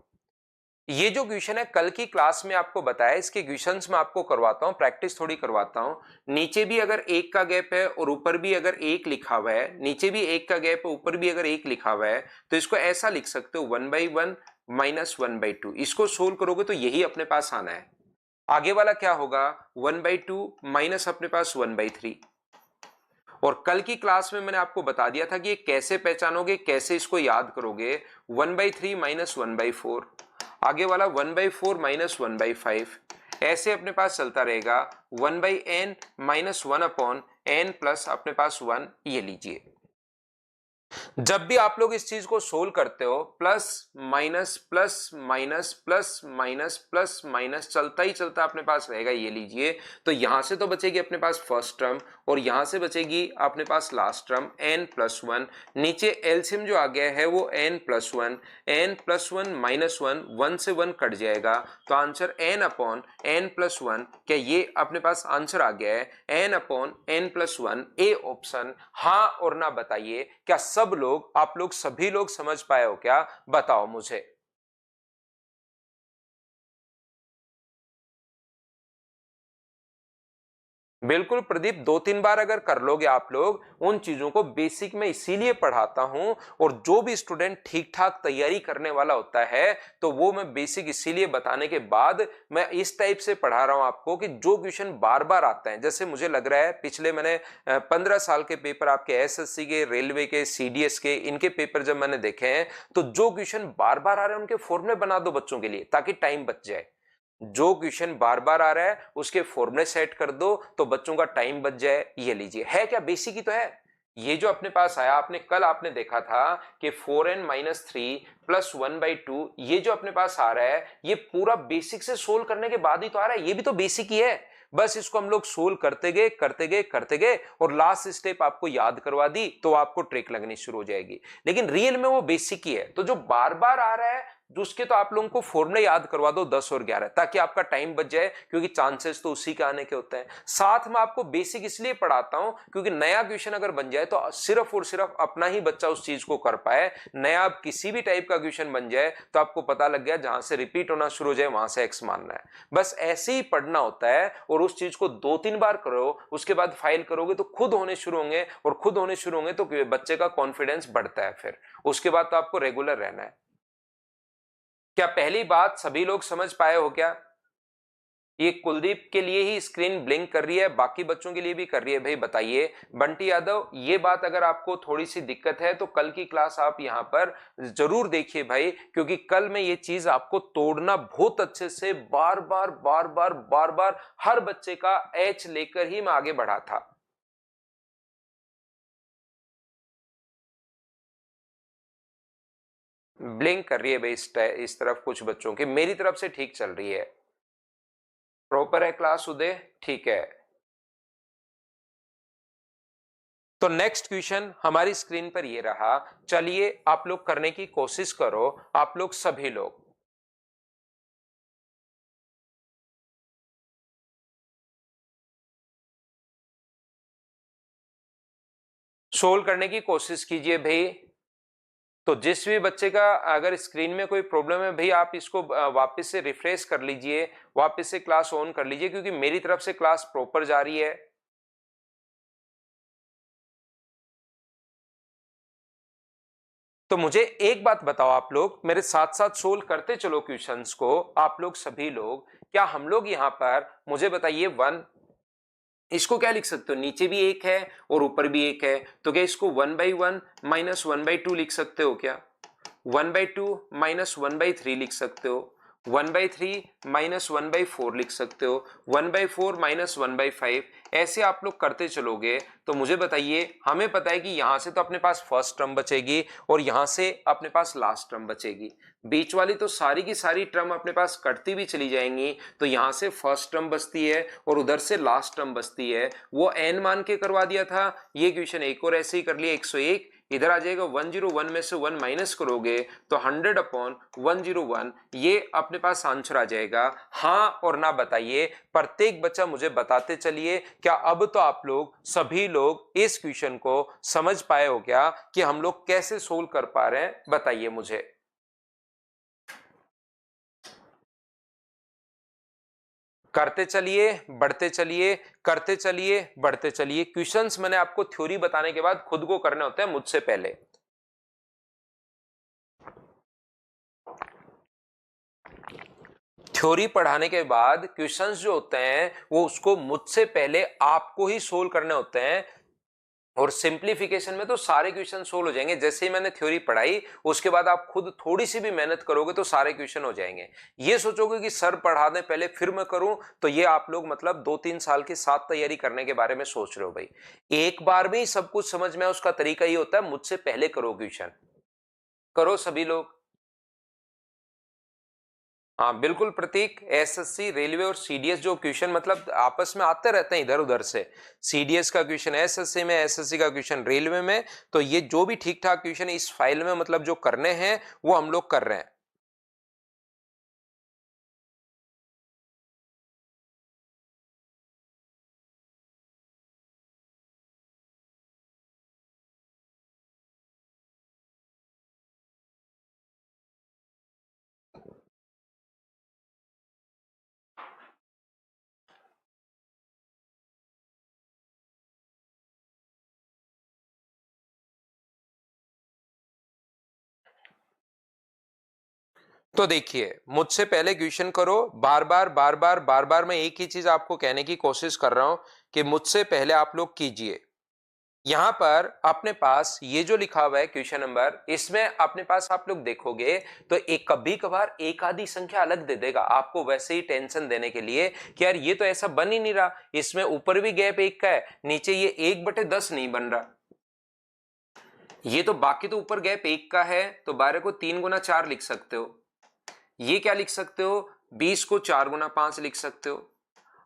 ये जो क्वेश्चन है कल की क्लास में आपको बताया, इसके क्वेश्चंस में आपको करवाता हूं, प्रैक्टिस थोड़ी करवाता हूं। नीचे भी अगर एक का गैप है और ऊपर भी अगर एक लिखा हुआ है, नीचे भी एक का गैप है ऊपर भी अगर एक लिखा हुआ है, तो इसको ऐसा लिख सकते हो 1/1 -1/2। इसको सोल्व करोगे तो यही अपने पास आना है। आगे वाला क्या होगा? 1/2 माइनस अपने पास 1/3। और कल की क्लास में मैंने आपको बता दिया था कि ये कैसे पहचानोगे, कैसे इसको याद करोगे। 1/3 -1/4, आगे वाला 1/4 -1/5, ऐसे अपने पास चलता रहेगा। 1/n -1/n प्लस अपने पास 1, ये लीजिए। जब भी आप लोग इस चीज को सोल्व करते हो, plus minus plus minus plus minus plus minus चलता ही चलता अपने पास रहेगा, ये लीजिए। तो यहां से तो बचेगी अपने पास फर्स्ट टर्म और यहां से बचेगी अपने पास लास्ट टर्म n+1। नीचे एलसीएम जो आ गया है वो n+1, n+1 -1, 1 से 1 कट जाएगा, तो आंसर n/n+1। क्या ये अपने पास आंसर आ गया है n/n+1? A option. हाँ और ना बताइए, क्या सब लोग, आप लोग सभी लोग समझ पाए हो क्या? बताओ मुझे। बिल्कुल प्रदीप, 2-3 बार अगर कर लोगे आप लोग उन चीजों को, बेसिक में इसीलिए पढ़ाता हूं। और जो भी स्टूडेंट ठीक ठाक तैयारी करने वाला होता है तो वो मैं बेसिक इसीलिए बताने के बाद मैं इस टाइप से पढ़ा रहा हूं आपको कि जो क्वेश्चन बार बार आते हैं, जैसे मुझे लग रहा है पिछले मैंने 15 साल के पेपर आपके एसएससी के, रेलवे के, सीडीएस के, इनके पेपर जब मैंने देखे हैं तो जो क्वेश्चन बार बार आ रहे हैं उनके फॉर्मूले बना दो बच्चों के लिए ताकि टाइम बच जाए। जो क्वेश्चन बार बार आ रहा है उसके फॉर्मूले सेट कर दो तो बच्चों का टाइम बच जाए। ये लीजिए, है क्या बेसिक ही तो है। ये जो अपने पास आया, आपने कल आपने देखा था कि 4n-3 प्लस 1/2, ये जो अपने पास आ रहा है ये पूरा बेसिक से सोल्व करने के बाद ही तो आ रहा है। ये भी तो बेसिक ही है, बस इसको हम लोग सोल्व करते गए करते गए करते गए और लास्ट स्टेप आपको याद करवा दी तो आपको ट्रिक लगनी शुरू हो जाएगी। लेकिन रियल में वो बेसिक ही है। तो जो बार बार आ रहा है तो उसके तो आप लोगों को फॉर्मूले याद करवा दो 10 और 11, ताकि आपका टाइम बच जाए, क्योंकि चांसेस तो उसी के आने के होते हैं। साथ में आपको बेसिक इसलिए पढ़ाता हूं क्योंकि नया क्वेश्चन अगर बन जाए तो सिर्फ और सिर्फ अपना ही बच्चा उस चीज को कर पाए। नया किसी भी टाइप का क्वेश्चन बन जाए तो आपको पता लग गया जहां से रिपीट होना शुरू हो जाए वहां से एक्स मानना है। बस ऐसे ही पढ़ना होता है और उस चीज को 2-3 बार करो, उसके बाद फाइल करोगे तो खुद होने शुरू होंगे, और खुद होने शुरू होंगे तो बच्चे का कॉन्फिडेंस बढ़ता है। फिर उसके बाद तो आपको रेगुलर रहना है। क्या पहली बात सभी लोग समझ पाए हो क्या? ये कुलदीप के लिए ही स्क्रीन ब्लिंक कर रही है, बाकी बच्चों के लिए भी कर रही है भाई? बताइए बंटी यादव, ये बात अगर आपको थोड़ी सी दिक्कत है तो कल की क्लास आप यहां पर जरूर देखिए भाई, क्योंकि कल मैं ये चीज आपको तोड़ना बहुत अच्छे से बार बार बार बार बार बार हर बच्चे का एच लेकर ही मैं आगे बढ़ा था। ब्लिंक कर रही है भाई इस तरफ कुछ बच्चों की, मेरी तरफ से ठीक चल रही है। प्रॉपर है क्लास उदय? ठीक है। तो नेक्स्ट क्वेश्चन हमारी स्क्रीन पर ये रहा। चलिए आप लोग करने की कोशिश करो, आप लोग सभी लोग सोल्व करने की कोशिश कीजिए भाई। तो जिस भी बच्चे का अगर स्क्रीन में कोई प्रॉब्लम है भाई, आप इसको वापस से रिफ्रेश कर लीजिए, वापस से क्लास ऑन कर लीजिए, क्योंकि मेरी तरफ से क्लास प्रॉपर जा रही है। तो मुझे एक बात बताओ, आप लोग मेरे साथ साथ सोल्व करते चलो क्वेश्चंस को, आप लोग सभी लोग। क्या हम लोग यहाँ पर, मुझे बताइए, 1, इसको क्या लिख सकते हो, नीचे भी एक है और ऊपर भी एक है, तो क्या इसको 1/1 माइनस 1/2 लिख सकते हो क्या? 1/2 माइनस 1/3 लिख सकते हो, 1/3 माइनस 1/4 लिख सकते हो, 1/4 माइनस 1/5, ऐसे आप लोग करते चलोगे। तो मुझे बताइए, हमें पता है कि यहां से तो अपने पास फर्स्ट टर्म बचेगी और यहां से अपने पास लास्ट टर्म बचेगी, बीच वाली तो सारी की सारी टर्म अपने पास कटती भी चली जाएंगी। तो यहां से फर्स्ट टर्म बचती है और उधर से लास्ट टर्म बचती है, वो n मान के करवा दिया था। ये क्वेश्चन एक और ऐसे ही कर लिया, 101 इधर आ जाएगा, 101 में से 1 माइनस करोगे तो 100/101, ये अपने पास आंसर आ जाएगा। हाँ और ना बताइए, प्रत्येक बच्चा मुझे बताते चलिए। क्या अब तो आप लोग सभी लोग इस क्वेश्चन को समझ पाए हो क्या कि हम लोग कैसे सोल्व कर पा रहे हैं? बताइए मुझे। करते चलिए, बढ़ते चलिए, करते चलिए, बढ़ते चलिए। क्वेश्चंस मैंने आपको थ्योरी बताने के बाद खुद को करने होते हैं मुझसे पहले। थ्योरी पढ़ाने के बाद क्वेश्चंस जो होते हैं वो उसको मुझसे पहले आपको ही सोल्व करने होते हैं। और सिंप्लीफिकेशन में तो सारे क्वेश्चन सोल्व हो जाएंगे। जैसे ही मैंने थ्योरी पढ़ाई उसके बाद आप खुद थोड़ी सी भी मेहनत करोगे तो सारे क्वेश्चन हो जाएंगे। ये सोचोगे कि सर पढ़ा दें पहले फिर मैं करूं, तो ये आप लोग मतलब 2-3 साल की साथ तैयारी करने के बारे में सोच रहे हो भाई। एक बार में ही सब कुछ समझ में, उसका तरीका ये होता है मुझसे पहले करो क्वेश्चन। करो सभी लोग। हाँ बिल्कुल प्रतीक, एसएससी रेलवे और सीडीएस जो क्वेश्चन मतलब आपस में आते रहते हैं इधर उधर से, सीडीएस का क्वेश्चन एसएससी में, एसएससी का क्वेश्चन रेलवे में, तो ये जो भी ठीक ठाक क्वेश्चन इस फाइल में मतलब जो करने हैं वो हम लोग कर रहे हैं। तो देखिए, मुझसे पहले क्वेश्चन करो, बार बार बार बार बार बार मैं एक ही चीज आपको कहने की कोशिश कर रहा हूं कि मुझसे पहले आप लोग कीजिए। यहां पर अपने पास ये जो लिखा हुआ है क्वेश्चन नंबर, इसमें अपने पास आप लोग देखोगे तो एक कभी कभार एक आधी संख्या अलग दे देगा आपको, वैसे ही टेंशन देने के लिए कि यार ये तो ऐसा बन ही नहीं रहा, इसमें ऊपर भी गैप 1 का है, नीचे ये 1/10 नहीं बन रहा। ये तो बाकी तो ऊपर गैप 1 का है, तो 12 को 3 × 4 लिख सकते हो। ये क्या लिख सकते हो, 20 को 4 × 5 लिख सकते हो।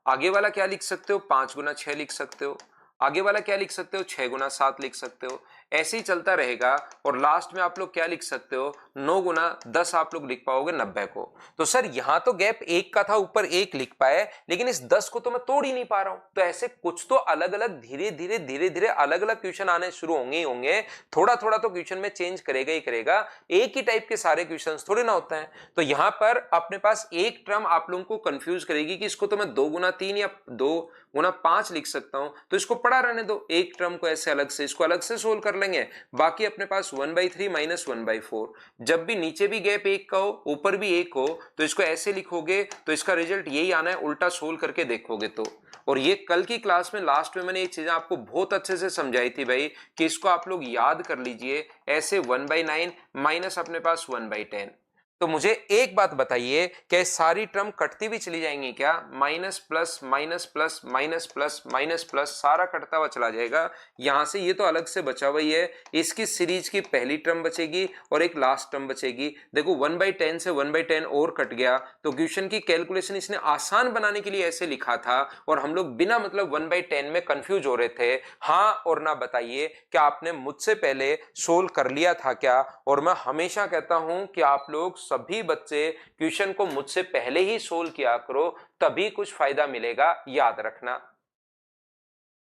आगे वाला क्या लिख सकते हो, 5 × 6 लिख सकते हो। आगे वाला क्या लिख सकते हो, 6 × 7 लिख सकते हो। ऐसे ही चलता रहेगा और लास्ट में आप लोग क्या लिख सकते हो, 9 × 10 आप लोग लिख पाओगे 90 को। तो सर यहां तो गैप 1 का था, ऊपर 1 लिख पाए, लेकिन इस 10 को तो मैं तोड़ ही नहीं पा रहा हूं। तो ऐसे कुछ तो अलग अलग धीरे धीरे धीरे धीरे अलग अलग क्वेश्चन आने शुरू होंगे ही होंगे। थोड़ा थोड़ा तो क्वेश्चन में चेंज करेगा ही करेगा, एक ही टाइप के सारे क्वेश्चन थोड़े ना होते हैं। तो यहां पर अपने पास एक टर्म आप लोगों को कंफ्यूज करेगी कि इसको तो मैं 2 × 3 या 2 × 5 लिख सकता हूं, तो इसको पढ़ा रहने दो, एक टर्म को ऐसे अलग से, इसको अलग से सोल्व कर लेंगे। बाकी अपने पास 1/3 माइनस 1/4, जब भी नीचे भी गैप 1 का हो ऊपर भी 1 हो तो इसको ऐसे लिखोगे, तो इसका रिजल्ट यही आना है, उल्टा सोल्व करके देखोगे तो। और ये कल की क्लास में लास्ट में मैंने ये चीजें आपको बहुत अच्छे से समझाई थी भाई, कि इसको आप लोग याद कर लीजिए ऐसे 1/9 माइनस अपने पास 1/10। तो मुझे एक बात बताइए, क्या सारी टर्म कटती भी चली जाएंगी क्या? Minus plus minus plus minus plus minus plus सारा कटता हुआ चला जाएगा। यहां से ये तो अलग से बचा हुआ ही है, इसकी सीरीज की पहली टर्म बचेगी और एक लास्ट टर्म बचेगी। देखो 1/10 से 1/10 और कट गया, तो क्वेश्चन की कैलकुलेशन इसने आसान बनाने के लिए ऐसे लिखा था और हम लोग बिना मतलब 1/10 में कंफ्यूज हो रहे थे। हाँ और ना बताइए, क्या आपने मुझसे पहले सोल्व कर लिया था क्या? और मैं हमेशा कहता हूं कि आप लोग सभी बच्चे क्वेश्चन को मुझसे पहले ही सोल्व किया करो, तभी कुछ फायदा मिलेगा, याद रखना।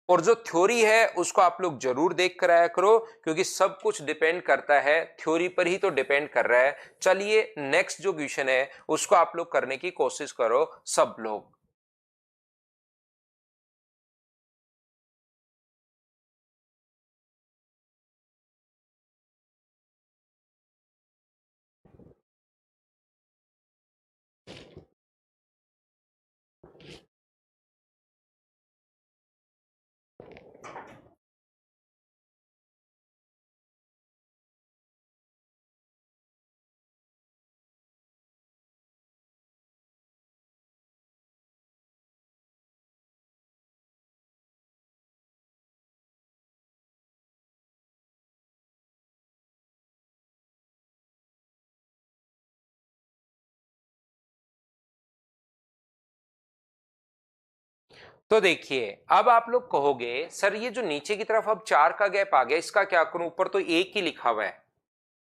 और जो थ्योरी है उसको आप लोग जरूर देख कर आया करो, क्योंकि सब कुछ डिपेंड करता है थ्योरी पर ही तो डिपेंड कर रहा है। चलिए नेक्स्ट जो क्वेश्चन है उसको आप लोग करने की कोशिश करो सब लोग। तो देखिए, अब आप लोग कहोगे सर ये जो नीचे की तरफ अब 4 का गैप आ गया इसका क्या करूं, ऊपर तो 1 ही लिखा हुआ है,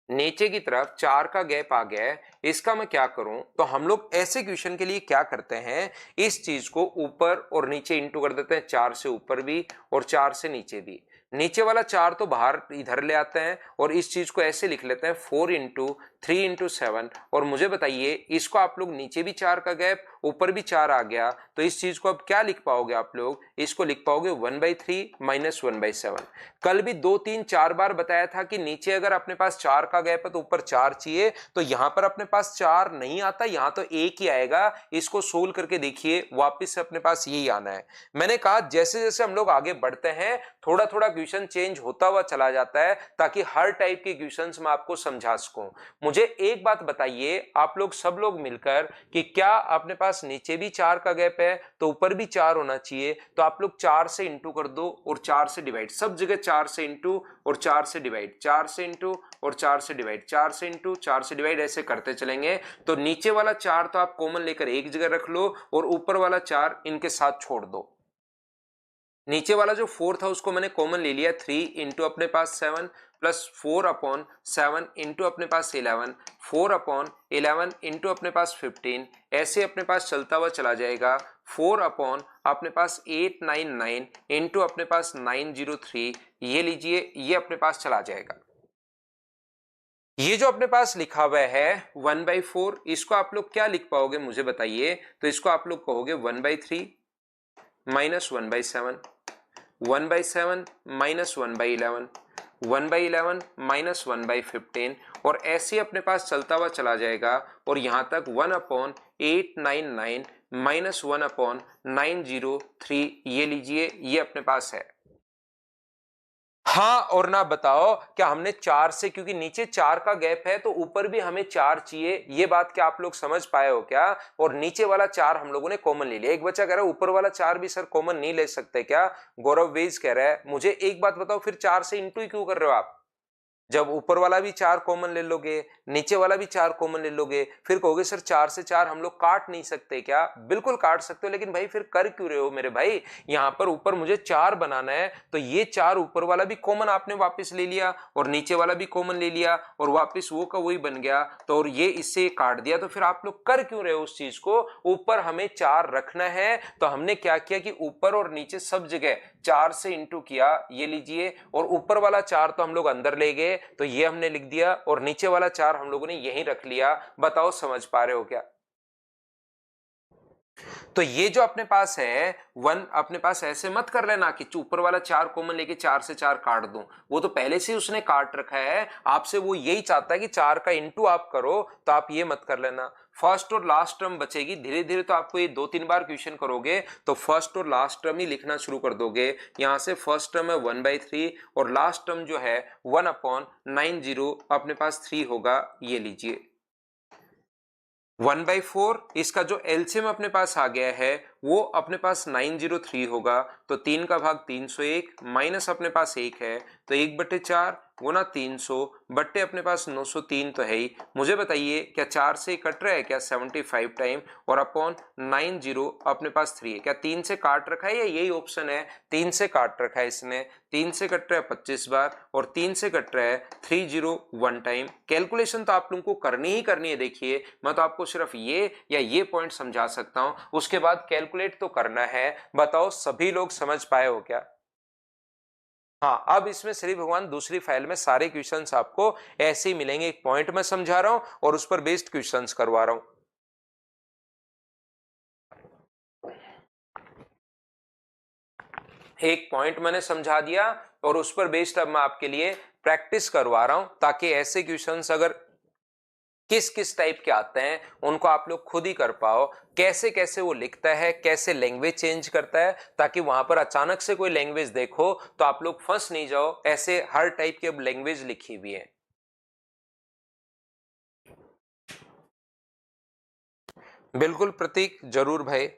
नीचे की तरफ 4 का गैप आ गया है, इसका मैं क्या करूं। तो हम लोग ऐसे क्वेश्चन के लिए क्या करते हैं, इस चीज को ऊपर और नीचे इंटू कर देते हैं, 4 से ऊपर भी और 4 से नीचे भी। नीचे वाला 4 तो बाहर इधर ले आते हैं और इस चीज को ऐसे लिख लेते हैं 4 इंटू 3 इंटू 7। और मुझे बताइए इसको आप लोग नीचे भी 4 का गैप ऊपर भी 4 आ गया, तो इस चीज को अब क्या लिख पाओगे आप लोग, इसको लिख पाओगे 1/3 माइनस 1/7। कल भी 2 3 4 बार बताया था कि नीचे अगर अपने पास 4 का गैप है तो ऊपर 4 चाहिए, तो यहां पर अपने पास 4 नहीं आता, यहां तो 1 ही आएगा। इसको सोल्व करके देखिए, वापस से अपने पास यही आना है। मैंने कहा जैसे जैसे हम लोग आगे बढ़ते हैं थोड़ा थोड़ा क्वेश्चन चेंज होता हुआ चला जाता है, ताकि हर टाइप के क्वेश्चंस मैं आपको समझा सकूं। मुझे एक बात बताइए आप लोग सब लोग मिलकर कि क्या अपने पास नीचे भी 4 का गैप है तो ऊपर भी 4 होना चाहिए, तो आप लोग 4 से इंटू कर दो और 4 से डिवाइड, सब जगह 4 से इंटू और 4 से डिवाइड, 4 से इंटू और 4 से डिवाइड, 4 से इंटू 4 से डिवाइड, ऐसे करते चलेंगे। तो नीचे वाला 4 तो आप कॉमन लेकर एक जगह रख लो और ऊपर वाला 4 इनके साथ छोड़ दो। नीचे वाला जो 4 था उसको मैंने कॉमन ले लिया, 3 इंटू अपने पास 7 प्लस 4/7 इंटू अपने पास 11, 4/11 इंटू अपने पास 15, ऐसे अपने पास चलता हुआ चला जाएगा। 4 अपॉन अपने पास 899 इंटू अपने पास 903, ये लीजिए ये अपने पास चला जाएगा। ये जो अपने पास लिखा हुआ है 1/4, इसको आप लोग क्या लिख पाओगे मुझे बताइए। तो इसको आप लोग कहोगे 1/3 माइनस 1/7, 1/7 माइनस 1/11, 1/11 माइनस 1/15, और ऐसे अपने पास चलता हुआ चला जाएगा। और यहां तक 1/899 माइनस 1/903, ये लीजिए ये अपने पास है। हाँ और ना बताओ, क्या हमने 4 से, क्योंकि नीचे 4 का गैप है तो ऊपर भी हमें 4 चाहिए, ये बात क्या आप लोग समझ पाए हो क्या। और नीचे वाला 4 हम लोगों ने कॉमन ले लिया। एक बच्चा कह रहा है ऊपर वाला 4 भी सर कॉमन नहीं ले सकते क्या, गौरव वेज कह रहा है। मुझे एक बात बताओ, फिर 4 से इंटू ही क्यों कर रहे हो आप। जब ऊपर वाला भी 4 कॉमन ले लोगे, नीचे वाला भी 4 कॉमन ले लोगे, फिर कहोगे सर 4 से 4 हम लोग काट नहीं सकते क्या। बिल्कुल काट सकते हो, लेकिन भाई फिर कर क्यों रहे हो मेरे भाई। यहां पर ऊपर मुझे 4 बनाना है, तो ये 4 ऊपर वाला भी कॉमन आपने वापस ले लिया और नीचे वाला भी कॉमन ले लिया और वापस वो का वही बन गया, तो और ये इससे काट दिया। तो फिर आप लोग कर क्यों रहे हो उस चीज को। ऊपर हमें 4 रखना है, तो हमने क्या किया कि ऊपर और नीचे सब जगह 4 से इंटू किया, ये लीजिए। और ऊपर वाला 4 तो हम लोग अंदर ले गए, तो ये हमने लिख दिया, और नीचे वाला 4 हम लोगों ने यहीं रख लिया। बताओ समझ पा रहे हो क्या। तो ये जो अपने पास है 1, अपने पास ऐसे मत कर लेना कि ऊपर वाला 4 कॉमन लेके 4 से 4 काट दूं, वो तो पहले से ही उसने काट रखा है। आपसे वो यही चाहता है कि 4 का इंटू आप करो, तो आप ये मत कर लेना। फर्स्ट और लास्ट टर्म बचेगी, धीरे धीरे तो आपको ये 2 3 बार क्वेश्चन करोगे तो फर्स्ट और लास्ट टर्म ही लिखना शुरू कर दोगे। यहां से फर्स्ट टर्म है 1/3 और लास्ट टर्म जो है 1/90 अपने पास 3 होगा, ये लीजिए 1/4। इसका जो एलसीएम अपने पास आ गया है वो अपने पास 903 होगा, तो 3 का भाग 301 माइनस अपने पास 1 है, तो 1/4 गुना 300 बट्टे अपने पास 903 तो है ही। मुझे बताइए क्या 4 से कट रहा है क्या 75 टाइम, और अपॉन 90 अपने पास 3 है, क्या 3 से काट रखा है या यही ऑप्शन है 3 से काट रखा है इसने। 3 से कट रहा है 25 बार और 3 से कट रहा है 301 टाइम। कैलकुलेशन तो आप लोगों को करनी ही करनी है। देखिए मैं तो आपको सिर्फ ये या ये पॉइंट समझा सकता हूं, उसके बाद कैलकुलेट तो करना है। बताओ सभी लोग समझ पाए हो क्या। हाँ, अब इसमें श्री भगवान दूसरी फाइल में सारे क्वेश्चंस आपको ऐसे ही मिलेंगे, एक पॉइंट में समझा रहा हूं और उस पर बेस्ड क्वेश्चंस करवा रहा हूं। एक पॉइंट मैंने समझा दिया और उस पर बेस्ड अब मैं आपके लिए प्रैक्टिस करवा रहा हूं, ताकि ऐसे क्वेश्चंस अगर किस किस टाइप के आते हैं उनको आप लोग खुद ही कर पाओ, कैसे कैसे वो लिखता है, कैसे लैंग्वेज चेंज करता है, ताकि वहां पर अचानक से कोई लैंग्वेज देखो तो आप लोग फंस नहीं जाओ। ऐसे हर टाइप की अब लैंग्वेज लिखी हुई है। बिल्कुल प्रतीक, जरूर भाई।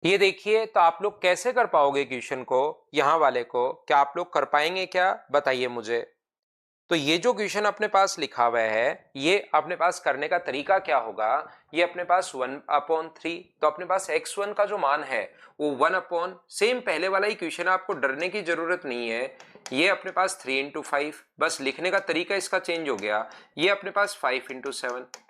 ये देखिए, तो आप लोग कैसे कर पाओगे क्वेश्चन को, यहां वाले को क्या आप लोग कर पाएंगे क्या, बताइए मुझे। तो ये जो क्वेश्चन अपने पास लिखा हुआ है, ये अपने पास करने का तरीका क्या होगा। ये अपने पास 1/3, तो अपने पास x1 का जो मान है वो 1 सेम पहले वाला ही क्वेश्चन है, आपको डरने की जरूरत नहीं है। ये अपने पास 3 × 5, बस लिखने का तरीका इसका चेंज हो गया। ये अपने पास 5 × 7।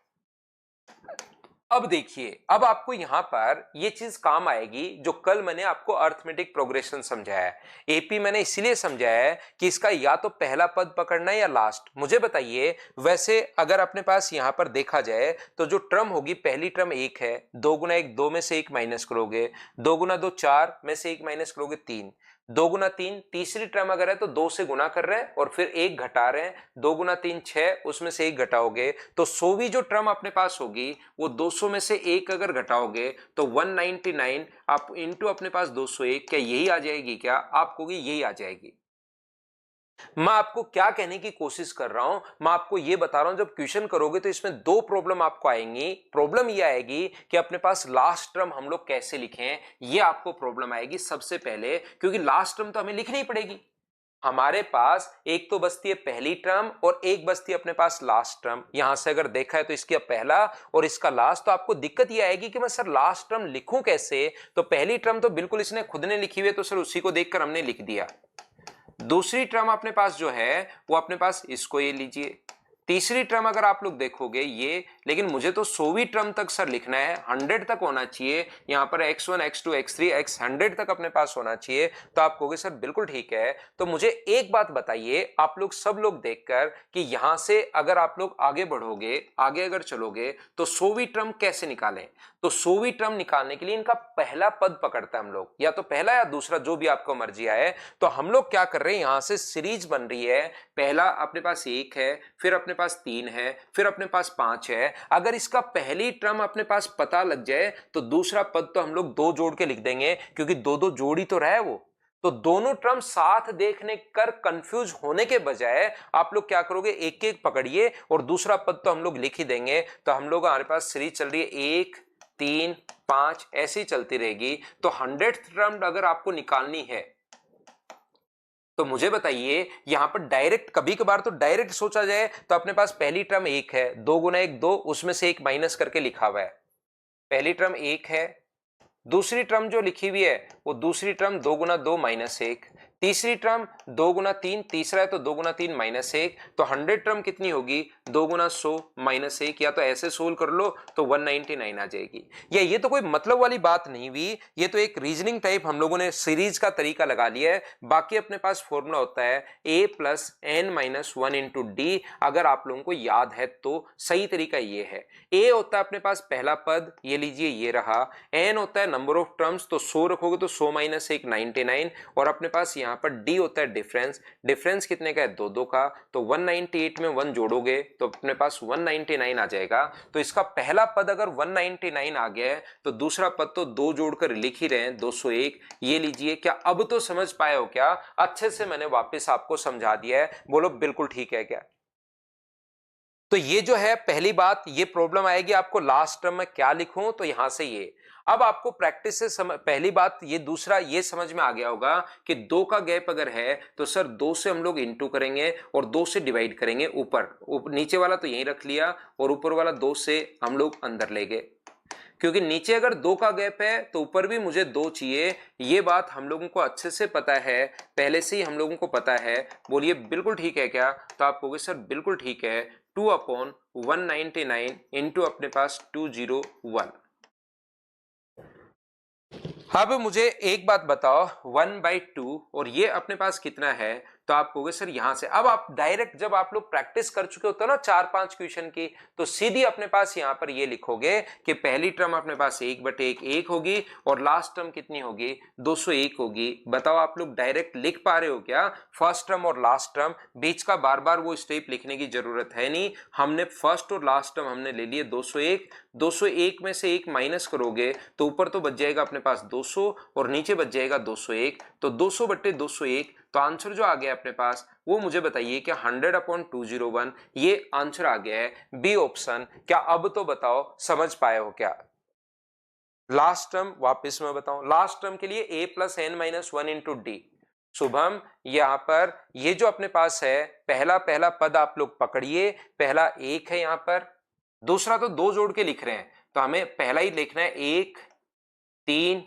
अब देखिए, अब आपको यहां पर ये चीज काम आएगी जो कल मैंने आपको अर्थमेटिक प्रोग्रेशन समझाया है। एपी मैंने इसलिए समझाया है कि इसका या तो पहला पद पकड़ना है या लास्ट। मुझे बताइए, वैसे अगर अपने पास यहां पर देखा जाए तो जो टर्म होगी, पहली टर्म 1 है, 2 × 1 2 में से 1 माइनस करोगे, 2 × 2 4 में से 1 माइनस करोगे 3, 2 × 3 तीसरी टर्म अगर है तो 2 से गुना कर रहे हैं और फिर 1 घटा रहे हैं, 2 × 3 6, उसमें से 1 घटाओगे तो 100वीं जो टर्म अपने पास होगी वो 200 में से 1 अगर घटाओगे तो 199 आप इंटू अपने पास 201, क्या यही आ जाएगी? क्या आप कहोगे यही आ जाएगी? मैं आपको क्या कहने की कोशिश कर रहा हूं, मैं आपको यह बता रहा हूं, जब क्वेश्चन करोगे तो इसमें दो प्रॉब्लम आपको आएंगी। प्रॉब्लम यह आएगी कि अपने पास लास्ट टर्म हम लोग कैसे लिखें, यह आपको प्रॉब्लम आएगी सबसे पहले, क्योंकि लास्ट टर्म तो हमें लिखनी ही पड़ेगी। हमारे पास एक तो बचती है पहली टर्म और एक बचती है अपने पास लास्ट टर्म। यहां से अगर देखा है तो इसका पहला और इसका लास्ट, तो आपको दिक्कत यह आएगी कि मैं सर लास्ट टर्म लिखूं कैसे। तो पहली टर्म तो बिल्कुल इसने खुद ने लिखी हुई है, तो सर उसी को देखकर हमने लिख दिया। दूसरी टर्म अपने पास जो है वो अपने पास इसको ये लीजिए। तीसरी टर्म अगर आप लोग देखोगे ये, लेकिन मुझे तो 100वीं टर्म तक सर लिखना है, 100 तक होना चाहिए। यहां पर x1 x2 x3 x 100 तक अपने पास होना चाहिए। तो आप कहोगे सर बिल्कुल ठीक है। तो मुझे एक बात बताइए, आप लोग सब लोग देखकर, कि यहां से अगर आप लोग आगे बढ़ोगे, आगे अगर चलोगे तो 100वीं टर्म कैसे निकालें। तो 100वीं टर्म निकालने के लिए इनका पहला पद पकड़ता है हम लोग, या तो पहला या दूसरा, जो भी आपको मर्जी आए। तो हम लोग क्या कर रहे हैं, यहां से सीरीज बन रही है। पहला अपने पास 1 है, फिर अपने पास 3 है, फिर अपने पास 5 है। अगर इसका पहली टर्म अपने पास पता लग जाए तो दूसरा पद तो हम लोग 2 जोड़ के लिख देंगे, क्योंकि 2 जोड़ ही तो रहा है वो। तो दोनों टर्म साथ देखने कर कंफ्यूज होने के बजाय आप लोग क्या करोगे, एक एक पकड़िए और दूसरा पद तो हम लोग लिख ही देंगे। तो हम लोग हमारे पास सीरीज चल रही है 1 3 5, ऐसी ही चलती रहेगी। तो 100th टर्म अगर आपको निकालनी है तो मुझे बताइए, यहां पर डायरेक्ट, कभी कभार तो डायरेक्ट सोचा जाए तो अपने पास पहली टर्म 1 है, 2 × 1 2, उसमें से 1 माइनस करके लिखा हुआ है। पहली टर्म 1 है, दूसरी टर्म जो लिखी हुई है वो दूसरी टर्म 2 × 2 -1, तीसरी टर्म 2 गुना 3, तीसरा है तो 2 गुना 3 -1, तो 100 टर्म कितनी होगी 2 गुना 100 -1, या तो ऐसे सोल्व कर लो तो 199 आ जाएगी। या ये तो कोई मतलब वाली बात नहीं हुई, ये तो एक रीजनिंग टाइप हम लोगों ने सीरीज का तरीका लगा लिया है। बाकी अपने पास फॉर्मूला होता है a + n - 1 × d, अगर आप लोगों को याद है तो सही तरीका ये है। a होता है अपने पास पहला पद, ये लीजिए ये रहा, n होता है नंबर ऑफ टर्म्स, तो 100 रखोगे तो 100 - 1 99, और अपने पास यहाँ पर d होता है डिफरेंस, डिफरेंस कितने का है 2 का, तो 198 में 1 जोड़ोगे तो अपने पास 199 आ जाएगा। तो इसका पहला पद अगर 199 आ गया है तो दूसरा पद तो 2 जोड़कर लिख ही रहे हैं 201। ये लीजिए, क्या अब तो समझ पाए हो क्या? अच्छे से मैंने वापस आपको समझा दिया है, बोलो बिल्कुल ठीक है क्या? तो ये जो है पहली बात, ये प्रॉब्लम आएगी आपको लास्ट टर्म में क्या लिखूं, तो यहां से ये अब आपको प्रैक्टिस से पहली बात ये, दूसरा ये समझ में आ गया होगा कि 2 का गैप अगर है तो सर 2 से हम लोग इंटू करेंगे और 2 से डिवाइड करेंगे। ऊपर नीचे वाला तो यहीं रख लिया और ऊपर वाला 2 से हम लोग अंदर ले गए, क्योंकि नीचे अगर 2 का गैप है तो ऊपर भी मुझे 2 चाहिए। ये बात हम लोगों को अच्छे से पता है, पहले से ही हम लोगों को पता है। बोलिए बिल्कुल ठीक है क्या? तो आप कहोगे सर बिल्कुल ठीक है, 2/199 इंटू अपने पास 201। अब मुझे एक बात बताओ, 1/2 और ये अपने पास कितना है? तो आप कहोगे सर यहां से। अब आप डायरेक्ट जब आप लोग प्रैक्टिस कर चुके होते हो ना 4-5 क्वेश्चन की, तो सीधी अपने पास यहां पर ये लिखोगे कि पहली टर्म अपने पास 1/1 होगी और लास्ट टर्म कितनी होगी 201 होगी। बताओ आप लोग डायरेक्ट लिख पा रहे हो क्या? फर्स्ट टर्म और लास्ट टर्म, बीच का बार बार वो स्टेप लिखने की जरूरत है नहीं। हमने फर्स्ट और लास्ट टर्म हमने ले लिए 201, 201 में से 1 माइनस करोगे तो ऊपर तो बच जाएगा अपने पास 200 और नीचे बच जाएगा 201, तो 200/201। तो आंसर जो आ गया अपने पास वो मुझे बताइए क्या 100/201 ये आंसर आ गया है, बी ऑप्शन। क्या अब तो बताओ समझ पाए हो क्या? लास्ट टर्म वापस मैं बताऊं, लास्ट टर्म के लिए a + n - 1 × d। शुभम यहां पर ये जो अपने पास है पहला पहला पद आप लोग पकड़िए, पहला 1 है यहां पर, दूसरा तो 2 जोड़ के लिख रहे हैं तो हमें पहला ही लिखना है 1 3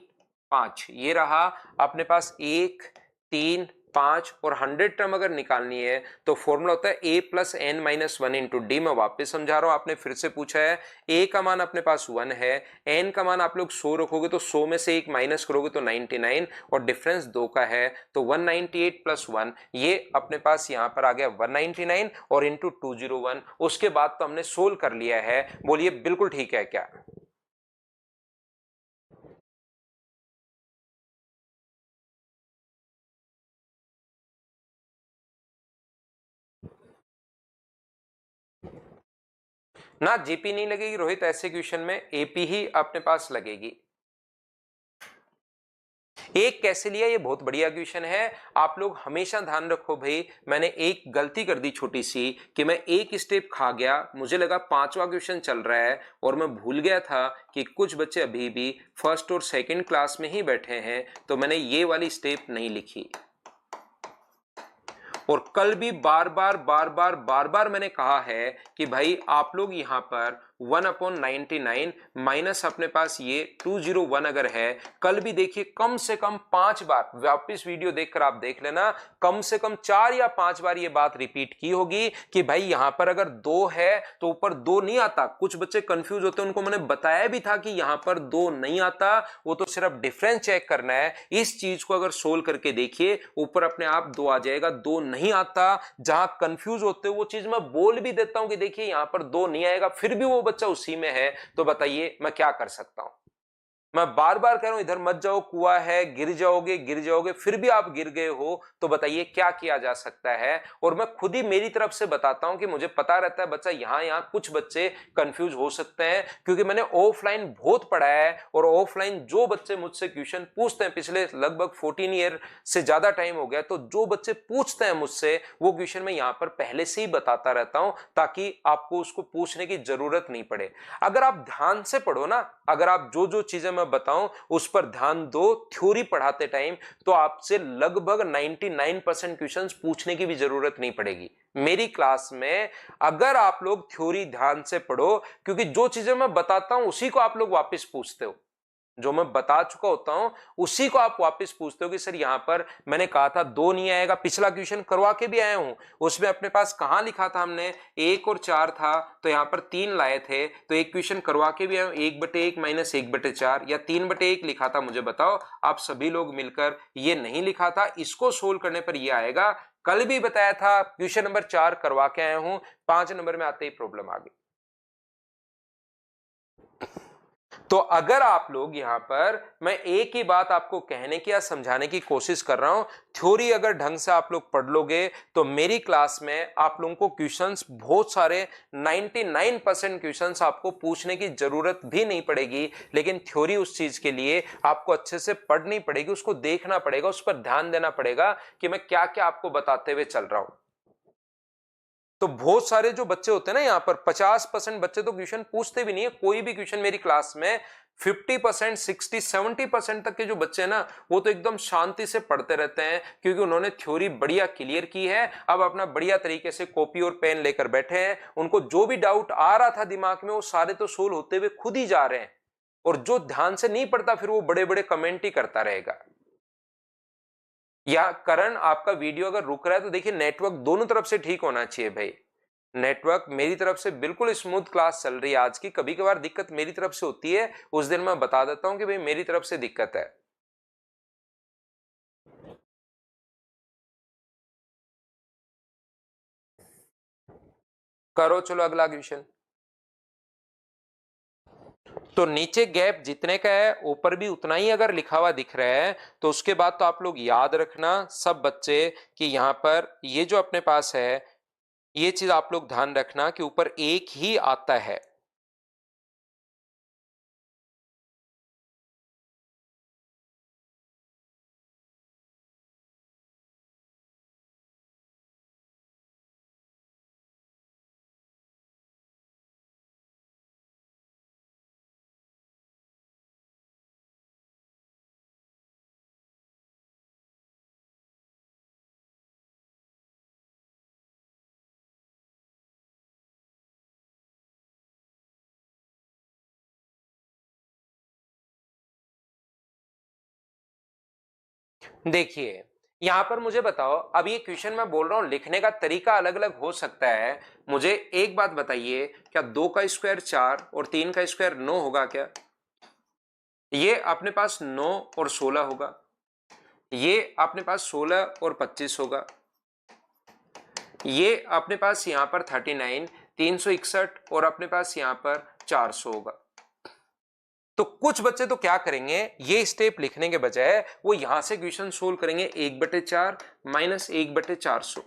5, ये रहा अपने पास 1 3 5। और 100 टर्म अगर निकालनी है तो फॉर्मूला होता है a + n - 1 × d। मैं वापस समझा रहा हूं, आपने फिर से पूछा है, a का मान अपने पास 1 है, n का मान आप लोग 100 रखोगे तो 100 में से 1 माइनस करोगे तो 99 और डिफरेंस 2 का है तो 198 + 1, ये अपने पास यहां पर आ गया 199 और इंटू 201। उसके बाद तो हमने सोल्व कर लिया है। बोलिए बिल्कुल ठीक है क्या? ना जीपी नहीं लगेगी रोहित, ऐसे क्वेश्चन में एपी ही अपने पास लगेगी। एक कैसे लिया, ये बहुत बढ़िया क्वेश्चन है। आप लोग हमेशा ध्यान रखो भाई, मैंने एक गलती कर दी छोटी सी कि मैं एक स्टेप खा गया, मुझे लगा 5वां क्वेश्चन चल रहा है और मैं भूल गया था कि कुछ बच्चे अभी भी फर्स्ट और सेकंड क्लास में ही बैठे हैं, तो मैंने ये वाली स्टेप नहीं लिखी। और कल भी बार बार मैंने कहा है कि भाई आप लोग यहां पर 1/99 माइनस अपने पास ये 201 अगर है, कल भी देखिए कम से कम 5 बार, वापिस वीडियो देखकर आप देख लेना, कम से कम 4 या 5 बार ये बात रिपीट की होगी कि भाई यहां पर अगर 2 है तो ऊपर 2 नहीं आता। कुछ बच्चे कंफ्यूज होते हैं, उनको मैंने बताया भी था कि यहां पर 2 नहीं आता, वो तो सिर्फ डिफरेंस चेक करना है। इस चीज को अगर सोल्व करके देखिए ऊपर अपने आप 2 आ जाएगा, 2 नहीं आता। जहां कंफ्यूज होते हो वो चीज मैं बोल भी देता हूं कि देखिए यहां पर 2 नहीं आएगा, फिर भी वो बच्चा उसी में है, तो बताइए मैं क्या कर सकता हूं? मैं बार बार कह रहा हूं इधर मत जाओ, कुआं है, गिर जाओगे, फिर भी आप गिर गए हो, तो बताइए क्या किया जा सकता है? और मैं खुद ही मेरी तरफ से बताता हूं कि मुझे पता रहता है बच्चा यहां कुछ बच्चे कंफ्यूज हो सकते हैं, क्योंकि मैंने ऑफलाइन बहुत पढ़ा है और ऑफलाइन जो बच्चे मुझसे क्वेश्चन पूछते हैं, पिछले लगभग 14 ईयर से ज्यादा टाइम हो गया, तो जो बच्चे पूछते हैं मुझसे वो क्वेश्चन मैं यहां पर पहले से ही बताता रहता हूं ताकि आपको उसको पूछने की जरूरत नहीं पड़े। अगर आप ध्यान से पढ़ो ना, अगर आप जो जो चीजें मैं बताऊं उस पर ध्यान दो थ्योरी पढ़ाते टाइम, तो आपसे लगभग 99% क्वेश्चंस पूछने की भी जरूरत नहीं पड़ेगी मेरी क्लास में, अगर आप लोग थ्योरी ध्यान से पढ़ो, क्योंकि जो चीजें मैं बताता हूं उसी को आप लोग वापस पूछते हो। जो मैं बता चुका होता हूं उसी को आप वापस पूछते हो कि सर यहां पर मैंने कहा था 2 नहीं आएगा, पिछला क्वेश्चन करवा के भी आया हूं, उसमें अपने पास कहां लिखा था हमने 1 और 4 था, तो यहां पर 3 लाए थे, तो एक क्वेश्चन करवा के भी आया हूं 1/1 माइनस 1/4 या 3/1 लिखा था, मुझे बताओ आप सभी लोग मिलकर, ये नहीं लिखा था, इसको सोल्व करने पर ये आएगा। कल भी बताया था क्वेश्चन नंबर 4 करवा के आया हूं, 5 नंबर में आते ही प्रॉब्लम आ गई। तो अगर आप लोग यहां पर, मैं एक ही बात आपको कहने की या समझाने की कोशिश कर रहा हूं, थ्योरी अगर ढंग से आप लोग पढ़ लोगे तो मेरी क्लास में आप लोगों को क्वेश्चंस बहुत सारे 99% क्वेश्चंस आपको पूछने की जरूरत भी नहीं पड़ेगी, लेकिन थ्योरी उस चीज के लिए आपको अच्छे से पढ़नी पड़ेगी, उसको देखना पड़ेगा, उस पर ध्यान देना पड़ेगा कि मैं क्या क्या आपको बताते हुए चल रहा हूं। तो बहुत सारे जो बच्चे होते हैं ना, यहां पर 50% बच्चे तो क्वेश्चन पूछते भी नहीं है, कोई भी क्वेश्चन मेरी क्लास में 50%, 60, 70% तक के जो बच्चे हैं ना, वो तो एकदम शांति से पढ़ते रहते हैं, क्योंकि उन्होंने थ्योरी बढ़िया क्लियर की है। अब अपना बढ़िया तरीके से कॉपी और पेन लेकर बैठे हैं, उनको जो भी डाउट आ रहा था दिमाग में वो सारे तो सोल्व होते हुए खुद ही जा रहे हैं, और जो ध्यान से नहीं पढ़ता फिर वो बड़े बड़े कमेंट ही करता रहेगा। या करण, आपका वीडियो अगर रुक रहा है तो देखिए नेटवर्क दोनों तरफ से ठीक होना चाहिए भाई। नेटवर्क मेरी तरफ से बिल्कुल स्मूथ क्लास चल रही है आज की, कभी कभार दिक्कत मेरी तरफ से होती है, उस दिन मैं बता देता हूं कि भाई मेरी तरफ से दिक्कत है। करो चलो अगला क्वेश्चन। तो नीचे गैप जितने का है ऊपर भी उतना ही अगर लिखा हुआ दिख रहा है, तो उसके बाद तो आप लोग याद रखना सब बच्चे कि यहां पर ये जो अपने पास है, ये चीज आप लोग ध्यान रखना कि ऊपर एक ही आता है। देखिए यहां पर मुझे बताओ, अब ये क्वेश्चन मैं बोल रहा हूं लिखने का तरीका अलग अलग हो सकता है, मुझे एक बात बताइए, क्या 2 का स्क्वायर 4 और 3 का स्क्वायर 9 होगा क्या? ये अपने पास 9 और 16 होगा, ये अपने पास 16 और 25 होगा, ये अपने पास यहां पर 39, 361 और अपने पास यहां पर 400 होगा। तो कुछ बच्चे तो क्या करेंगे, ये स्टेप लिखने के बजाय वो यहां से क्वेश्चन सोल्व करेंगे 1/4 माइनस 1/400।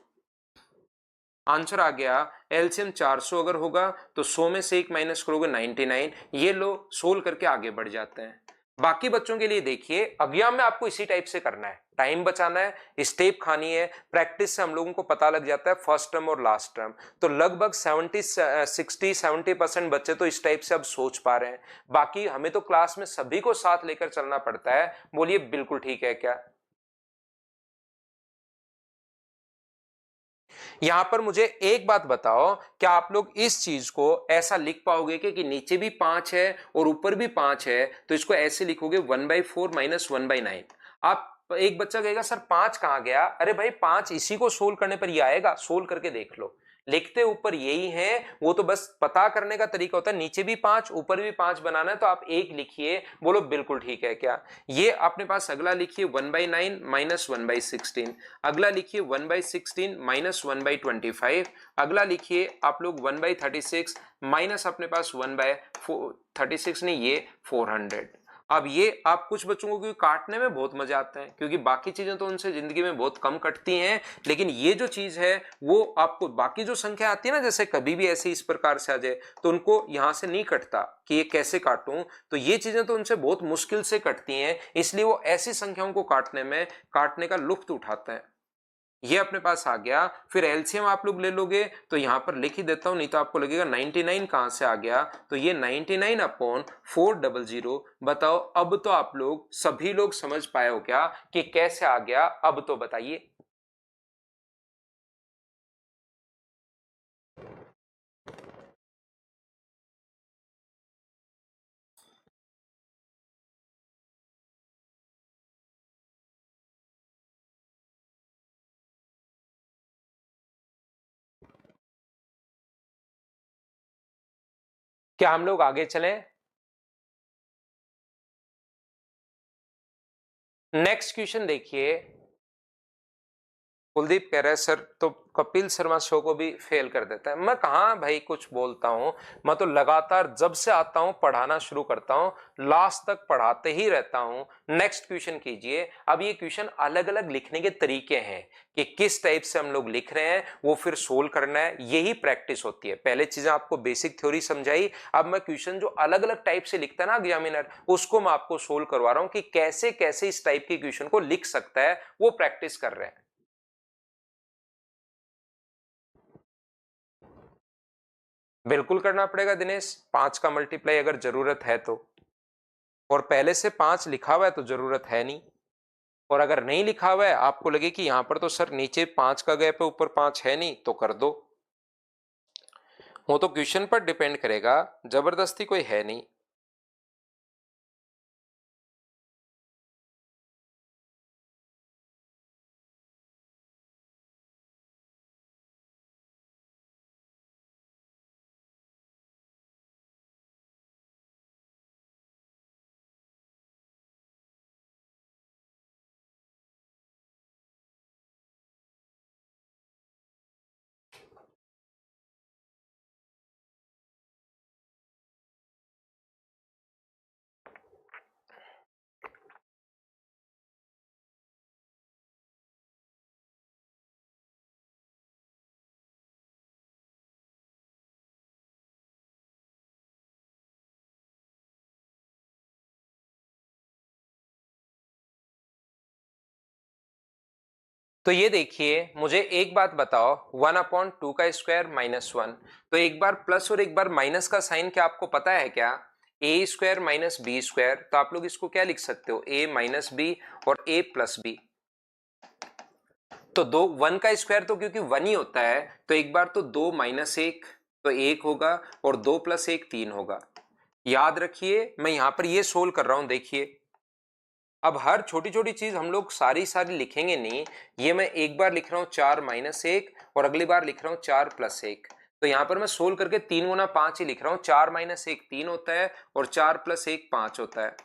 आंसर आ गया, एलसीएम 400 अगर होगा तो 100 में से 1 माइनस करोगे 99, ये लो सोल्व करके आगे बढ़ जाते हैं। बाकी बच्चों के लिए देखिए एग्जाम में आपको इसी टाइप से करना है, टाइम बचाना है, स्टेप खानी है, प्रैक्टिस से हम लोगों को पता लग जाता है फर्स्ट टर्म और लास्ट टर्म। तो लगभग 60-70% बच्चे तो इस टाइप से अब सोच पा रहे हैं। बाकी हमें तो क्लास में सभी को साथ लेकर चलना पड़ता है, बोलिए बिल्कुल ठीक है क्या? यहां पर मुझे एक बात बताओ, क्या आप लोग इस चीज को ऐसा लिख पाओगे कि नीचे भी 5 है और ऊपर भी 5 है, तो इसको ऐसे लिखोगे 1/4 माइनस 1/9। आप, एक बच्चा कहेगा सर 5 कहां गया, अरे भाई 5 इसी को सोल्व करने पर ही आएगा, सोल्व करके देख लो, लिखते ऊपर यही है, वो तो बस पता करने का तरीका होता है, नीचे भी 5 ऊपर भी 5 बनाना है, तो आप एक लिखिए, बोलो बिल्कुल ठीक है क्या? ये अपने पास अगला लिखिए 1/9 माइनस 1/16, अगला लिखिए 1/16 माइनस 1/25, अगला लिखिए आप लोग 1/36 माइनस अपने पास 1/36 नहीं, ये 400। अब ये आप कुछ बच्चों को क्योंकि काटने में बहुत मजा आता है, क्योंकि बाकी चीजें तो उनसे जिंदगी में बहुत कम कटती हैं, लेकिन ये जो चीज है वो आपको बाकी जो संख्या आती है ना, जैसे कभी भी ऐसे इस प्रकार से आ जाए तो उनको यहां से नहीं कटता कि ये कैसे काटूं, तो ये चीजें तो उनसे बहुत मुश्किल से कटती हैं, इसलिए वो ऐसी संख्याओं को काटने का लुत्फ उठाते हैं। ये अपने पास आ गया, फिर एलसीएम आप लोग ले लोगे, तो यहां पर लिख ही देता हूं, नहीं तो आपको लगेगा 99 कहां से आ गया, तो ये 99 अपॉन 400। बताओ अब तो आप लोग सभी लोग समझ पाए हो क्या कि कैसे आ गया, अब तो बताइए। क्या हम लोग आगे चलें? नेक्स्ट क्वेश्चन देखिए। कुलदीप कह रहा है सर तो कपिल शर्मा शो को भी फेल कर देता है। मैं कहाँ भाई कुछ बोलता हूँ, मैं तो लगातार जब से आता हूँ पढ़ाना शुरू करता हूँ लास्ट तक पढ़ाते ही रहता हूँ। नेक्स्ट क्वेश्चन कीजिए। अब ये क्वेश्चन अलग अलग लिखने के तरीके हैं कि किस टाइप से हम लोग लिख रहे हैं, वो फिर सोल्व करना है, यही प्रैक्टिस होती है। पहले चीजें आपको बेसिक थ्योरी समझाई, अब मैं क्वेश्चन जो अलग अलग टाइप से लिखता है ना एग्जामिनर, उसको मैं आपको सोल्व करवा रहा हूँ कि कैसे कैसे इस टाइप के क्वेश्चन को लिख सकता है, वो प्रैक्टिस कर रहे हैं। बिल्कुल करना पड़ेगा दिनेश, 5 का मल्टीप्लाई अगर जरूरत है तो। और पहले से 5 लिखा हुआ है तो जरूरत है नहीं। और अगर नहीं लिखा हुआ है, आपको लगे कि यहां पर तो सर नीचे 5 का गैप है ऊपर 5 है नहीं, तो कर दो। वो तो क्वेश्चन पर डिपेंड करेगा, जबरदस्ती कोई है नहीं। तो ये देखिए, मुझे एक बात बताओ, 1/2 का स्क्वायर -1, तो एक बार प्लस और एक बार माइनस का साइन क्या आपको पता है क्या? ए स्क्वायर माइनस बी स्क्वायर, तो आप लोग इसको क्या लिख सकते हो, ए माइनस बी और ए प्लस बी। तो दो 1 का स्क्वायर तो क्योंकि 1 ही होता है, तो एक बार तो 2 माइनस 1 तो 1 होगा, और 2 प्लस 1 3 होगा। याद रखिए मैं यहां पर ये सोल्व कर रहा हूं, देखिए। अब हर छोटी छोटी चीज हम लोग सारी सारी लिखेंगे नहीं, ये मैं एक बार लिख रहा हूं 4 माइनस 1 और अगली बार लिख रहा हूं 4 प्लस 1। तो यहां पर मैं सोल्व करके 3 गुना 5 ही लिख रहा हूं, 4 माइनस 1 3 होता है और 4 प्लस 1 5 होता है।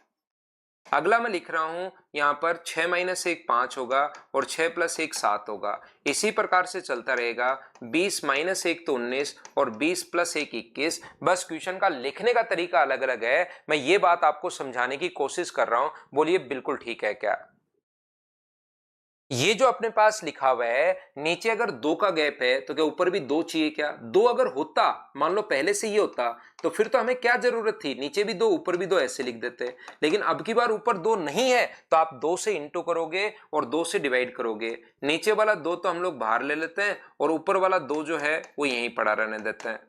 अगला मैं लिख रहा हूं यहां पर 6 माइनस 1 5 होगा और 6 प्लस 1 7 होगा। इसी प्रकार से चलता रहेगा। 20 माइनस 1 तो 19 और 20 प्लस 1 21। बस क्वेश्चन का लिखने का तरीका अलग अलग है। मैं ये बात आपको समझाने की कोशिश कर रहा हूं, बोलिए बिल्कुल ठीक है क्या? ये जो अपने पास लिखा हुआ है, नीचे अगर 2 का गैप है तो क्या ऊपर भी 2 चाहिए क्या? 2 अगर होता, मान लो पहले से ये होता, तो फिर तो हमें क्या जरूरत थी, नीचे भी 2 ऊपर भी 2 ऐसे लिख देते। लेकिन अब की बार ऊपर 2 नहीं है, तो आप 2 से इंटू करोगे और 2 से डिवाइड करोगे। नीचे वाला 2 तो हम लोग बाहर ले लेते हैं और ऊपर वाला 2 जो है वो यहीं पड़ा रहने देते हैं।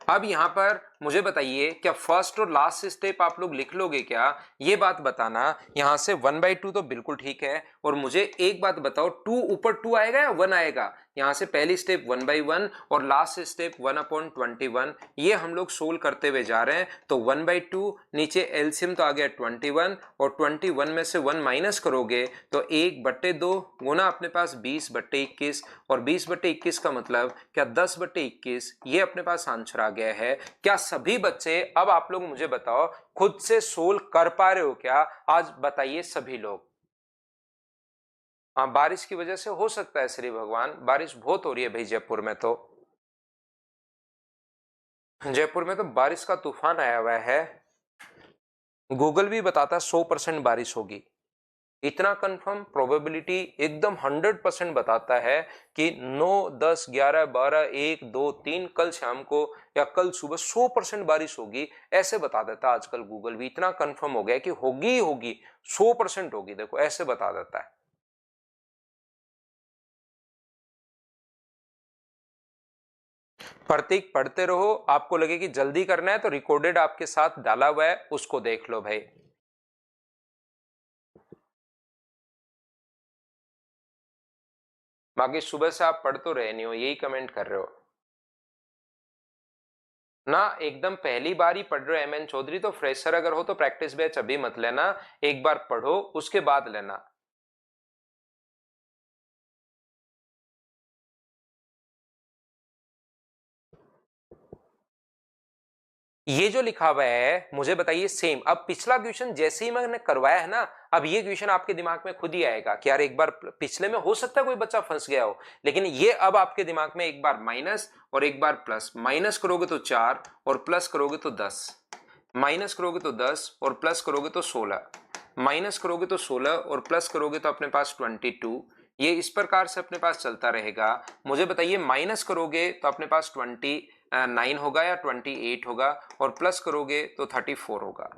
अब यहां पर मुझे बताइए, क्या फर्स्ट और लास्ट स्टेप आप लोग लिख लोगे क्या? ये बात बताना। यहां से 1/2 तो बिल्कुल ठीक है, और मुझे एक बात बताओ, 2 ऊपर 2 आएगा या 1 आएगा? यहां से पहली स्टेप 1/1 और लास्ट स्टेप 1/21, ये हम लोग सोल्व करते हुए जा रहे हैं। तो 1/2 नीचे एलसीएम तो आ गया 21, और 21 में से 1 माइनस करोगे तो 1/2 गुना अपने पास 20/21, और 20/21 का मतलब क्या 10/21, ये अपने पास आंसर आ गया है। क्या सभी बच्चे, अब आप लोग मुझे बताओ, खुद से सोल्व कर पा रहे हो क्या? आज बताइए सभी लोग। हाँ, बारिश की वजह से हो सकता है श्री भगवान, बारिश बहुत हो रही है भाई जयपुर में। तो जयपुर में तो बारिश का तूफान आया हुआ है। गूगल भी बताता 100% बारिश होगी। इतना कंफर्म, प्रोबेबिलिटी एकदम 100% बताता है कि 9 10 11 12 1 2 3 कल शाम को या कल सुबह 100% बारिश होगी, ऐसे बता देता आजकल गूगल भी। इतना कंफर्म हो गया कि होगी ही होगी, 100% होगी, देखो ऐसे बता देता है। प्रतीक पढ़ते रहो, आपको लगे कि जल्दी करना है तो रिकॉर्डेड आपके साथ डाला हुआ है, उसको देख लो भाई। बाकी सुबह से आप पढ़ तो रहे नहीं हो, यही कमेंट कर रहे हो ना। एकदम पहली बार ही पढ़ रहे हो एम एन चौधरी, तो फ्रेशर अगर हो तो प्रैक्टिस बैच अभी मत लेना, एक बार पढ़ो उसके बाद लेना। ये जो लिखा हुआ है मुझे बताइए सेम। अब पिछला क्वेश्चन जैसे ही मैंने करवाया है ना, अब ये क्वेश्चन आपके दिमाग में खुद ही आएगा कि यार एक बार पिछले में हो सकता है कोई बच्चा फंस गया हो, लेकिन ये अब आपके दिमाग में एक बार माइनस और एक बार प्लस, माइनस करोगे तो 4 और प्लस करोगे तो 10, माइनस करोगे तो 10 और प्लस करोगे तो 16, माइनस करोगे तो 16 और प्लस करोगे तो अपने पास 22। ये इस प्रकार से अपने पास चलता रहेगा। मुझे बताइए माइनस करोगे तो अपने पास 29 होगा या 28 होगा, और प्लस करोगे तो 34 होगा।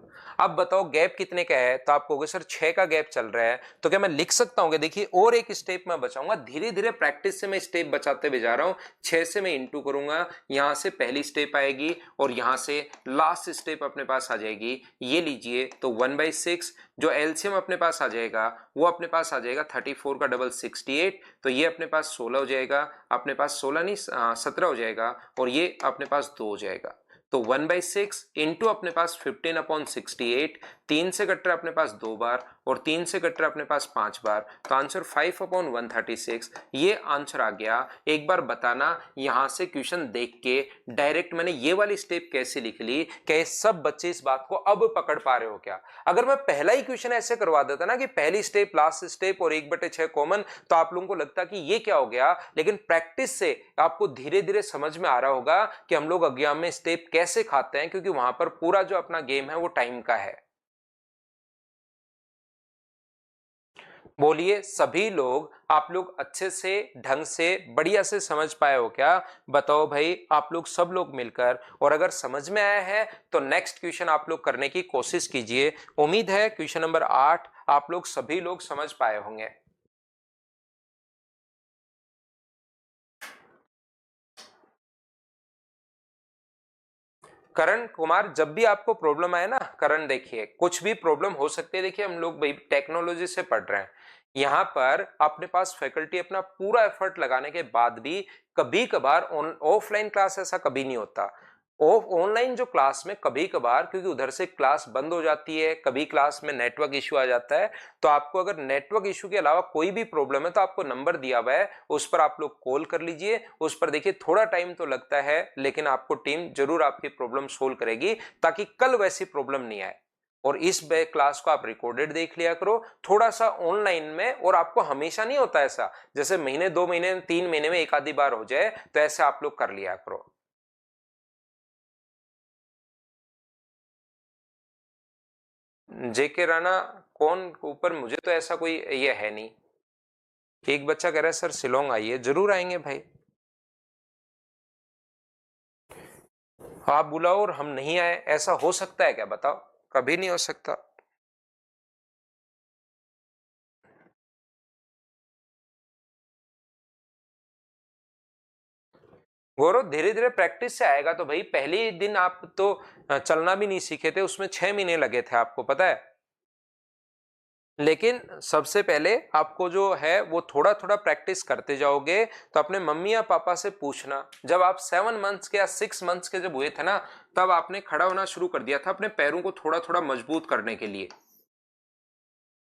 अब बताओ गैप कितने का है, तो आप कहोगे सर 6 का गैप चल रहा है, तो क्या मैं लिख सकता हूँ? देखिए और एक स्टेप मैं बचाऊंगा, धीरे धीरे प्रैक्टिस से मैं स्टेप बचाते हुए जा रहा हूँ। 6 से मैं इंटू करूंगा, यहां से पहली स्टेप आएगी और यहां से लास्ट स्टेप अपने पास आ जाएगी। ये लीजिए, तो 1/6 जो एलसीएम अपने पास आ जाएगा वो अपने पास आ जाएगा 34 का डबल 68, तो ये अपने पास 16 हो जाएगा, अपने पास 16 नहीं 17 हो जाएगा, और ये अपने पास 2 हो जाएगा। तो 1/6 इंटू अपने पास 15/68, 3 से कट रहा अपने पास 2 बार और 3 से कट रहा अपने पास 5 बार, तो आंसर 5/136 ये आंसर आ गया। एक बार बताना यहां से क्वेश्चन देख के डायरेक्ट मैंने ये वाली स्टेप कैसे लिख ली, क्या सब बच्चे इस बात को अब पकड़ पा रहे हो क्या? अगर मैं पहला ही क्वेश्चन ऐसे करवा देता ना कि पहली स्टेप लास्ट स्टेप और 1/6 कॉमन, तो आप लोगों को लगता कि ये क्या हो गया, लेकिन प्रैक्टिस से आपको धीरे धीरे समझ में आ रहा होगा कि हम लोग एग्जाम में स्टेप कैसे खाते हैं, क्योंकि वहां पर पूरा जो अपना गेम है वो टाइम का है। बोलिए सभी लोग, आप लोग अच्छे से ढंग से बढ़िया से समझ पाए हो क्या? बताओ भाई आप लोग सब लोग मिलकर, और अगर समझ में आया है तो नेक्स्ट क्वेश्चन आप लोग करने की कोशिश कीजिए। उम्मीद है क्वेश्चन नंबर 8 आप लोग सभी लोग समझ पाए होंगे। करण कुमार, जब भी आपको प्रॉब्लम आए ना करण, देखिए कुछ भी प्रॉब्लम हो सकती है, देखिए हम लोग भाई टेक्नोलॉजी से पढ़ रहे हैं, यहाँ पर अपने पास फैकल्टी अपना पूरा एफर्ट लगाने के बाद भी कभी कभार ऑफलाइन क्लास ऐसा कभी नहीं होता। ऑनलाइन जो क्लास में कभी कभार, क्योंकि उधर से क्लास बंद हो जाती है, कभी क्लास में नेटवर्क इश्यू आ जाता है, तो आपको अगर नेटवर्क इश्यू के अलावा कोई भी प्रॉब्लम है तो आपको नंबर दिया हुआ है, उस पर आप लोग कॉल कर लीजिए। उस पर देखिए थोड़ा टाइम तो लगता है, लेकिन आपको टीम जरूर आपकी प्रॉब्लम सोल्व करेगी, ताकि कल वैसी प्रॉब्लम नहीं आए। और इस क्लास को आप रिकॉर्डेड देख लिया करो थोड़ा सा ऑनलाइन में, और आपको हमेशा नहीं होता ऐसा, जैसे महीने 2 महीने 3 महीने में एक आधी बार हो जाए, तो ऐसे आप लोग कर लिया करो। जेके राणा कौन ऊपर, मुझे तो ऐसा कोई ये है नहीं। एक बच्चा कह रहा है सर शिलोंग आइए, जरूर आएंगे भाई। आप बुलाओ और हम नहीं आए, ऐसा हो सकता है क्या? बताओ, कभी नहीं हो सकता। गौरव धीरे धीरे प्रैक्टिस से आएगा, तो भाई पहले दिन आप तो चलना भी नहीं सीखे थे, उसमें 6 महीने लगे थे, आपको पता है। लेकिन सबसे पहले आपको जो है वो थोड़ा थोड़ा प्रैक्टिस करते जाओगे, तो अपने मम्मी या पापा से पूछना। जब आप 7 मंथ्स के या 6 मंथ्स के जब हुए थे ना, तब आपने खड़ा होना शुरू कर दिया था अपने पैरों को थोड़ा थोड़ा मजबूत करने के लिए।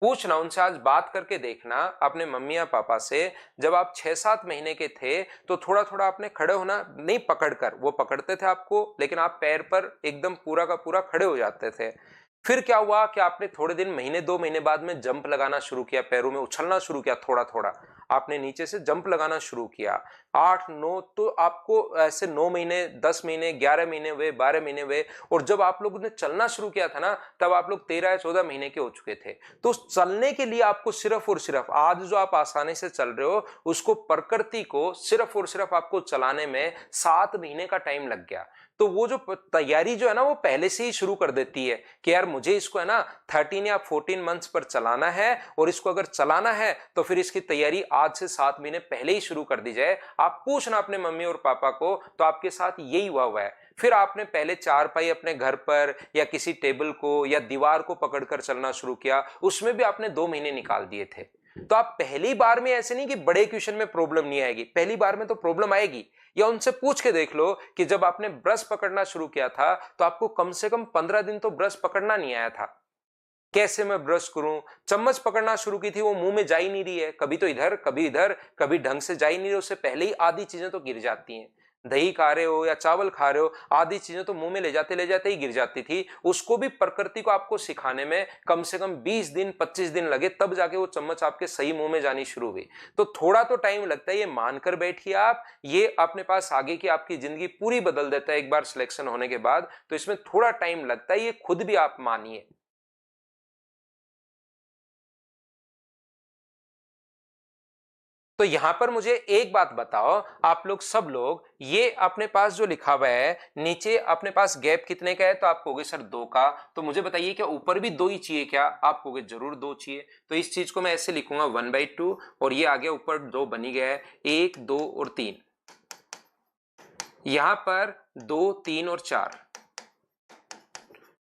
पूछना उनसे, आज बात करके देखना अपने मम्मी या पापा से, जब आप 6-7 महीने के थे तो थोड़ा थोड़ा आपने खड़े होना नहीं, पकड़कर वो पकड़ते थे आपको, लेकिन आप पैर पर एकदम पूरा का पूरा खड़े हो जाते थे। फिर क्या हुआ कि आपने थोड़े दिन महीने 2 महीने बाद में जंप लगाना शुरू किया, पैरों में उछलना शुरू किया, थोड़ा थोड़ा आपने नीचे से जंप लगाना शुरू किया। 8-9, तो आपको ऐसे 9 महीने 10 महीने 11 महीने हुए, 12 महीने हुए, और जब आप लोगों ने चलना शुरू किया था ना, तब आप लोग 13 या 14 महीने के हो चुके थे। तो चलने के लिए आपको सिर्फ और सिर्फ आज जो आप आसानी से चल रहे हो, उसको प्रकृति को सिर्फ और सिर्फ आपको चलाने में 7 महीने का टाइम लग गया। तो वो जो तैयारी जो है ना, वो पहले से ही शुरू कर देती है कि यार मुझे इसको है ना 13 या 14 मंथ्स पर चलाना है, और इसको अगर चलाना है तो फिर इसकी तैयारी आज से 7 महीने पहले ही शुरू कर दी जाए। आप पूछना अपने मम्मी और पापा को, तो आपके साथ यही हुआ है। फिर आपने पहले चारपाई अपने घर पर या किसी टेबल को या दीवार को पकड़कर चलना शुरू किया, उसमें भी आपने 2 महीने निकाल दिए थे। तो आप पहली बार में ऐसे नहीं कि बड़े क्वेश्चन में प्रॉब्लम नहीं आएगी, पहली बार में तो प्रॉब्लम आएगी। या उनसे पूछ के देख लो कि जब आपने ब्रश पकड़ना शुरू किया था तो आपको कम से कम 15 दिन तो ब्रश पकड़ना नहीं आया था। कैसे मैं ब्रश करूं, चम्मच पकड़ना शुरू की थी, वो मुंह में जा ही नहीं रही है, कभी तो इधर कभी इधर, कभी ढंग से जा ही नहीं रही, उससे पहले ही आधी चीजें तो गिर जाती हैं। दही खा रहे हो या चावल खा रहे हो, आधी चीजें तो मुंह में ले जाते ही गिर जाती थी। उसको भी प्रकृति को आपको सिखाने में कम से कम 20 दिन 25 दिन लगे, तब जाके वो चम्मच आपके सही मुंह में जानी शुरू हुई। तो थोड़ा तो टाइम लगता है, ये मानकर बैठिए आप, ये अपने पास आगे की आपकी जिंदगी पूरी बदल देता है एक बार सिलेक्शन होने के बाद। तो इसमें थोड़ा टाइम लगता है, ये खुद भी आप मानिए। तो यहां पर मुझे एक बात बताओ, आप लोग सब लोग, ये अपने पास जो लिखा हुआ है नीचे, अपने पास गैप कितने का है? तो आप कहोगे सर 2 का। तो मुझे बताइए क्या ऊपर भी 2 ही चाहिए क्या? आप कहोगे जरूर 2 चाहिए। तो इस चीज को मैं ऐसे लिखूंगा 1/2, और ये आ गया ऊपर 2 बनी गया है, 1 2 और 3। यहां पर 2 3 और 4,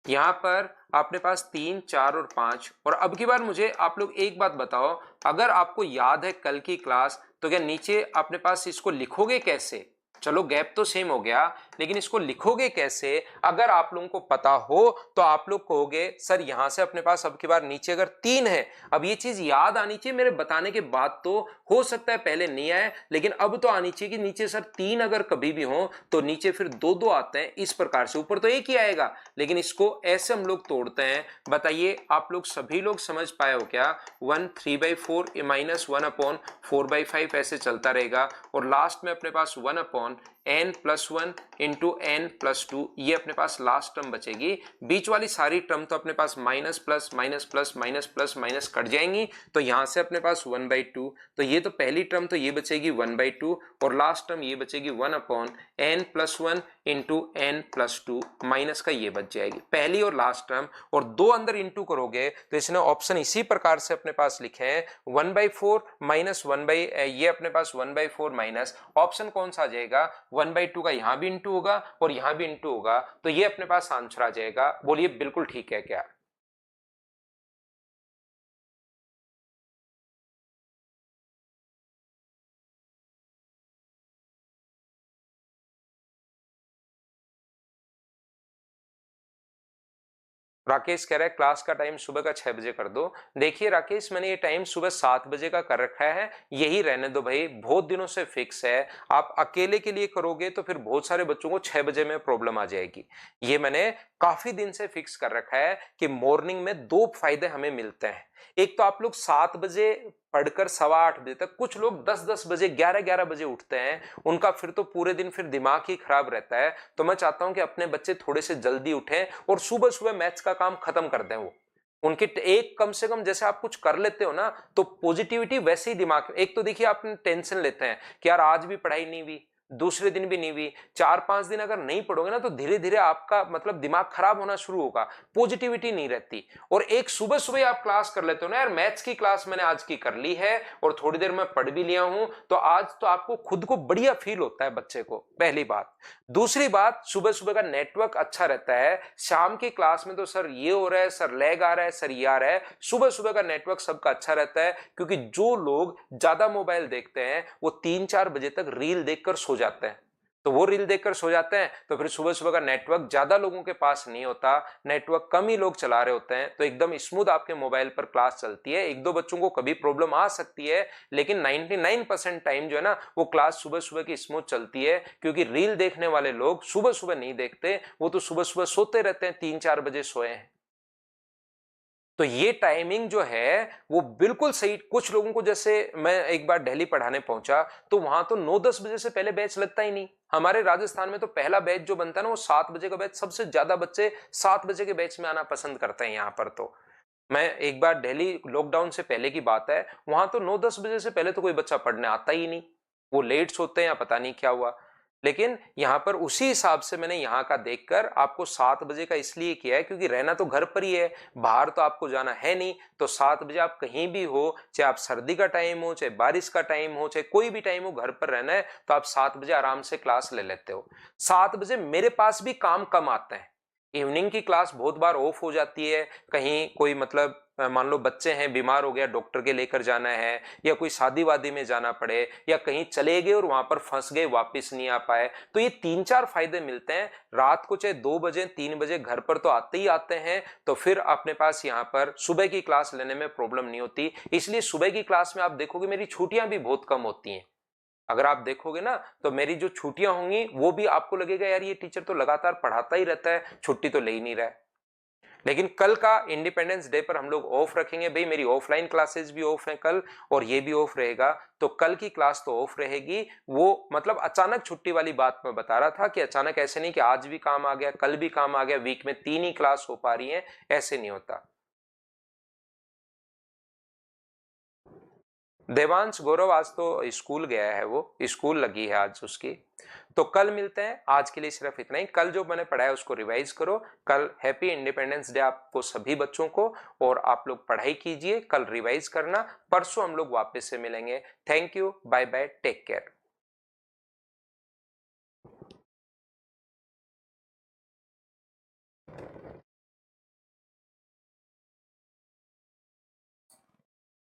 यहां पर अपने पास 3 4 और 5। और अब की बार मुझे आप लोग एक बात बताओ, अगर आपको याद है कल की क्लास, तो क्या नीचे अपने पास इसको लिखोगे कैसे? चलो गैप तो सेम हो गया, लेकिन इसको लिखोगे कैसे? अगर आप लोगों को पता हो तो आप लोग कहोगे सर यहां से अपने पास अब की बार नीचे अगर 3 है, अब ये चीज याद आनी चाहिए मेरे बताने के बाद, तो हो सकता है पहले नहीं आए, लेकिन अब तो आनी चाहिए कि नीचे सर 3 अगर कभी भी हो तो नीचे फिर 2 2 आते हैं इस प्रकार से, ऊपर तो एक ही आएगा, लेकिन इसको ऐसे हम लोग तोड़ते हैं। बताइए आप लोग सभी लोग समझ पाए हो क्या? 1 3/4 माइनस 1/4/5 ऐसे चलता रहेगा, और लास्ट में अपने पास 1/n+1 इंटू n+2, ये अपने पास लास्ट टर्म बचेगी। बीच वाली सारी टर्म तो अपने पास minus plus minus plus minus plus minus cut जाएंगी, तो यहां से अपने पास 1/2, तो ये तो पहली टर्म तो ये बचेगी 1/2, और लास्ट टर्म ये बचेगी 1/n+1 इंटू n+2, माइनस का ये बच जाएगी पहली और लास्ट टर्म। और 2 अंदर इंटू करोगे तो इसने ऑप्शन इसी प्रकार से अपने पास लिखे हैं 1/4 माइनस 1 ये अपने पास 1/4 माइनस ऑप्शन कौन सा आ जाएगा? 1/2 का यहां भी इंटू होगा और यहां भी इंटू होगा, तो ये अपने पास आंसर आ जाएगा। बोलिए बिल्कुल ठीक है क्या? राकेश कह रहा है क्लास का टाइम सुबह का 6 बजे कर दो। देखिए राकेश, मैंने ये टाइम सुबह 7 बजे का कर रखा है, यही रहने दो भाई, बहुत दिनों से फिक्स है। आप अकेले के लिए करोगे तो फिर बहुत सारे बच्चों को 6 बजे में प्रॉब्लम आ जाएगी। ये मैंने काफी दिन से फिक्स कर रखा है कि मॉर्निंग में 2 फायदे हमें मिलते हैं। एक तो आप लोग 7 बजे पढ़कर 7:15 बजे तक, कुछ लोग 10-10 बजे 11-11 बजे उठते हैं, उनका फिर तो पूरे दिन फिर दिमाग ही खराब रहता है। तो मैं चाहता हूं कि अपने बच्चे थोड़े से जल्दी उठें और सुबह सुबह मैथ्स का काम खत्म कर दें। वो उनके एक कम से कम जैसे आप कुछ कर लेते हो ना, तो पॉजिटिविटी वैसे ही दिमाग में, एक तो देखिए आप टेंशन लेते हैं कि यार आज भी पढ़ाई नहीं हुई, दूसरे दिन भी नहीं हुई, 4-5 दिन अगर नहीं पढ़ोगे ना तो धीरे धीरे आपका मतलब दिमाग खराब होना शुरू होगा, पॉजिटिविटी नहीं रहती। और एक सुबह सुबह आप क्लास कर लेते हो ना, यार मैथ्स की क्लास मैंने आज की कर ली है और थोड़ी देर में पढ़ भी लिया हूं, तो आज तो आपको खुद को बढ़िया फील होता है बच्चे को, पहली बात। दूसरी बात, सुबह सुबह का नेटवर्क अच्छा रहता है। शाम की क्लास में तो सर ये हो रहा है, सर लैग आ रहा है, सर ये आ रहा है। सुबह सुबह का नेटवर्क सबका अच्छा रहता है, क्योंकि जो लोग ज्यादा मोबाइल देखते हैं वो 3-4 बजे तक रील देखकर सो जाते हैं। तो वो रील देखकर सो जाते हैं, तो फिर सुबह सुबह का नेटवर्क ज्यादा लोगों के पास नहीं होता, नेटवर्क कम ही लोग चला रहे होते हैं, तो एकदम स्मूथ आपके मोबाइल पर क्लास चलती है। 1-2 बच्चों को कभी प्रॉब्लम आ सकती है, लेकिन 99% टाइम जो है ना, वो क्लास सुबह सुबह की स्मूथ चलती है, क्योंकि रील देखने वाले लोग सुबह सुबह नहीं देखते, वो तो सुबह सुबह सोते रहते हैं, 3-4 बजे सोए हैं। तो ये टाइमिंग जो है वो बिल्कुल सही। कुछ लोगों को, जैसे मैं एक बार दिल्ली पढ़ाने पहुंचा, तो वहां तो 9-10 बजे से पहले बैच लगता ही नहीं। हमारे राजस्थान में तो पहला बैच जो बनता है ना, वो 7 बजे का बैच, सबसे ज्यादा बच्चे 7 बजे के बैच में आना पसंद करते हैं यहाँ पर। तो मैं एक बार दिल्ली, लॉकडाउन से पहले की बात है, वहां तो 9-10 बजे से पहले तो कोई बच्चा पढ़ने आता ही नहीं, वो लेट सोते हैं या पता नहीं क्या हुआ। लेकिन यहां पर उसी हिसाब से मैंने यहां का देखकर आपको 7 बजे का इसलिए किया है, क्योंकि रहना तो घर पर ही है, बाहर तो आपको जाना है नहीं। तो 7 बजे आप कहीं भी हो, चाहे आप सर्दी का टाइम हो, चाहे बारिश का टाइम हो, चाहे कोई भी टाइम हो, घर पर रहना है तो आप 7 बजे आराम से क्लास ले लेते हो। 7 बजे मेरे पास भी काम कम आते हैं, इवनिंग की क्लास बहुत बार ऑफ हो जाती है, कहीं कोई मतलब मान लो बच्चे हैं, बीमार हो गया, डॉक्टर के लेकर जाना है, या कोई शादी वादी में जाना पड़े, या कहीं चले गए और वहां पर फंस गए, वापस नहीं आ पाए, तो ये 3-4 फायदे मिलते हैं। रात को चाहे 2 बजे 3 बजे घर पर तो आते ही आते हैं, तो फिर अपने पास यहाँ पर सुबह की क्लास लेने में प्रॉब्लम नहीं होती। इसलिए सुबह की क्लास में आप देखोगे मेरी छुट्टियां भी बहुत कम होती हैं। अगर आप देखोगे ना तो मेरी जो छुट्टियां होंगी वो भी आपको लगेगा यार ये टीचर तो लगातार पढ़ाता ही रहता है, छुट्टी तो ले ही नहीं रहा है। लेकिन कल का इंडिपेंडेंस डे पर हम लोग ऑफ रखेंगे, भाई मेरी ऑफलाइन क्लासेस भी ऑफ है कल और ये भी ऑफ रहेगा, तो कल की क्लास तो ऑफ रहेगी। वो मतलब अचानक छुट्टी वाली बात मैं बता रहा था कि अचानक ऐसे नहीं कि आज भी काम आ गया कल भी काम आ गया, वीक में 3 ही क्लास हो पा रही है, ऐसे नहीं होता। देवांश गौरव आज तो स्कूल गया है, वो स्कूल लगी है आज उसकी। तो कल मिलते हैं, आज के लिए सिर्फ इतना ही। कल जो मैंने पढ़ाया उसको रिवाइज करो। कल हैप्पी इंडिपेंडेंस डे आपको सभी बच्चों को, और आप लोग पढ़ाई कीजिए, कल रिवाइज करना, परसों हम लोग वापस से मिलेंगे। Thank you, bye bye, take care.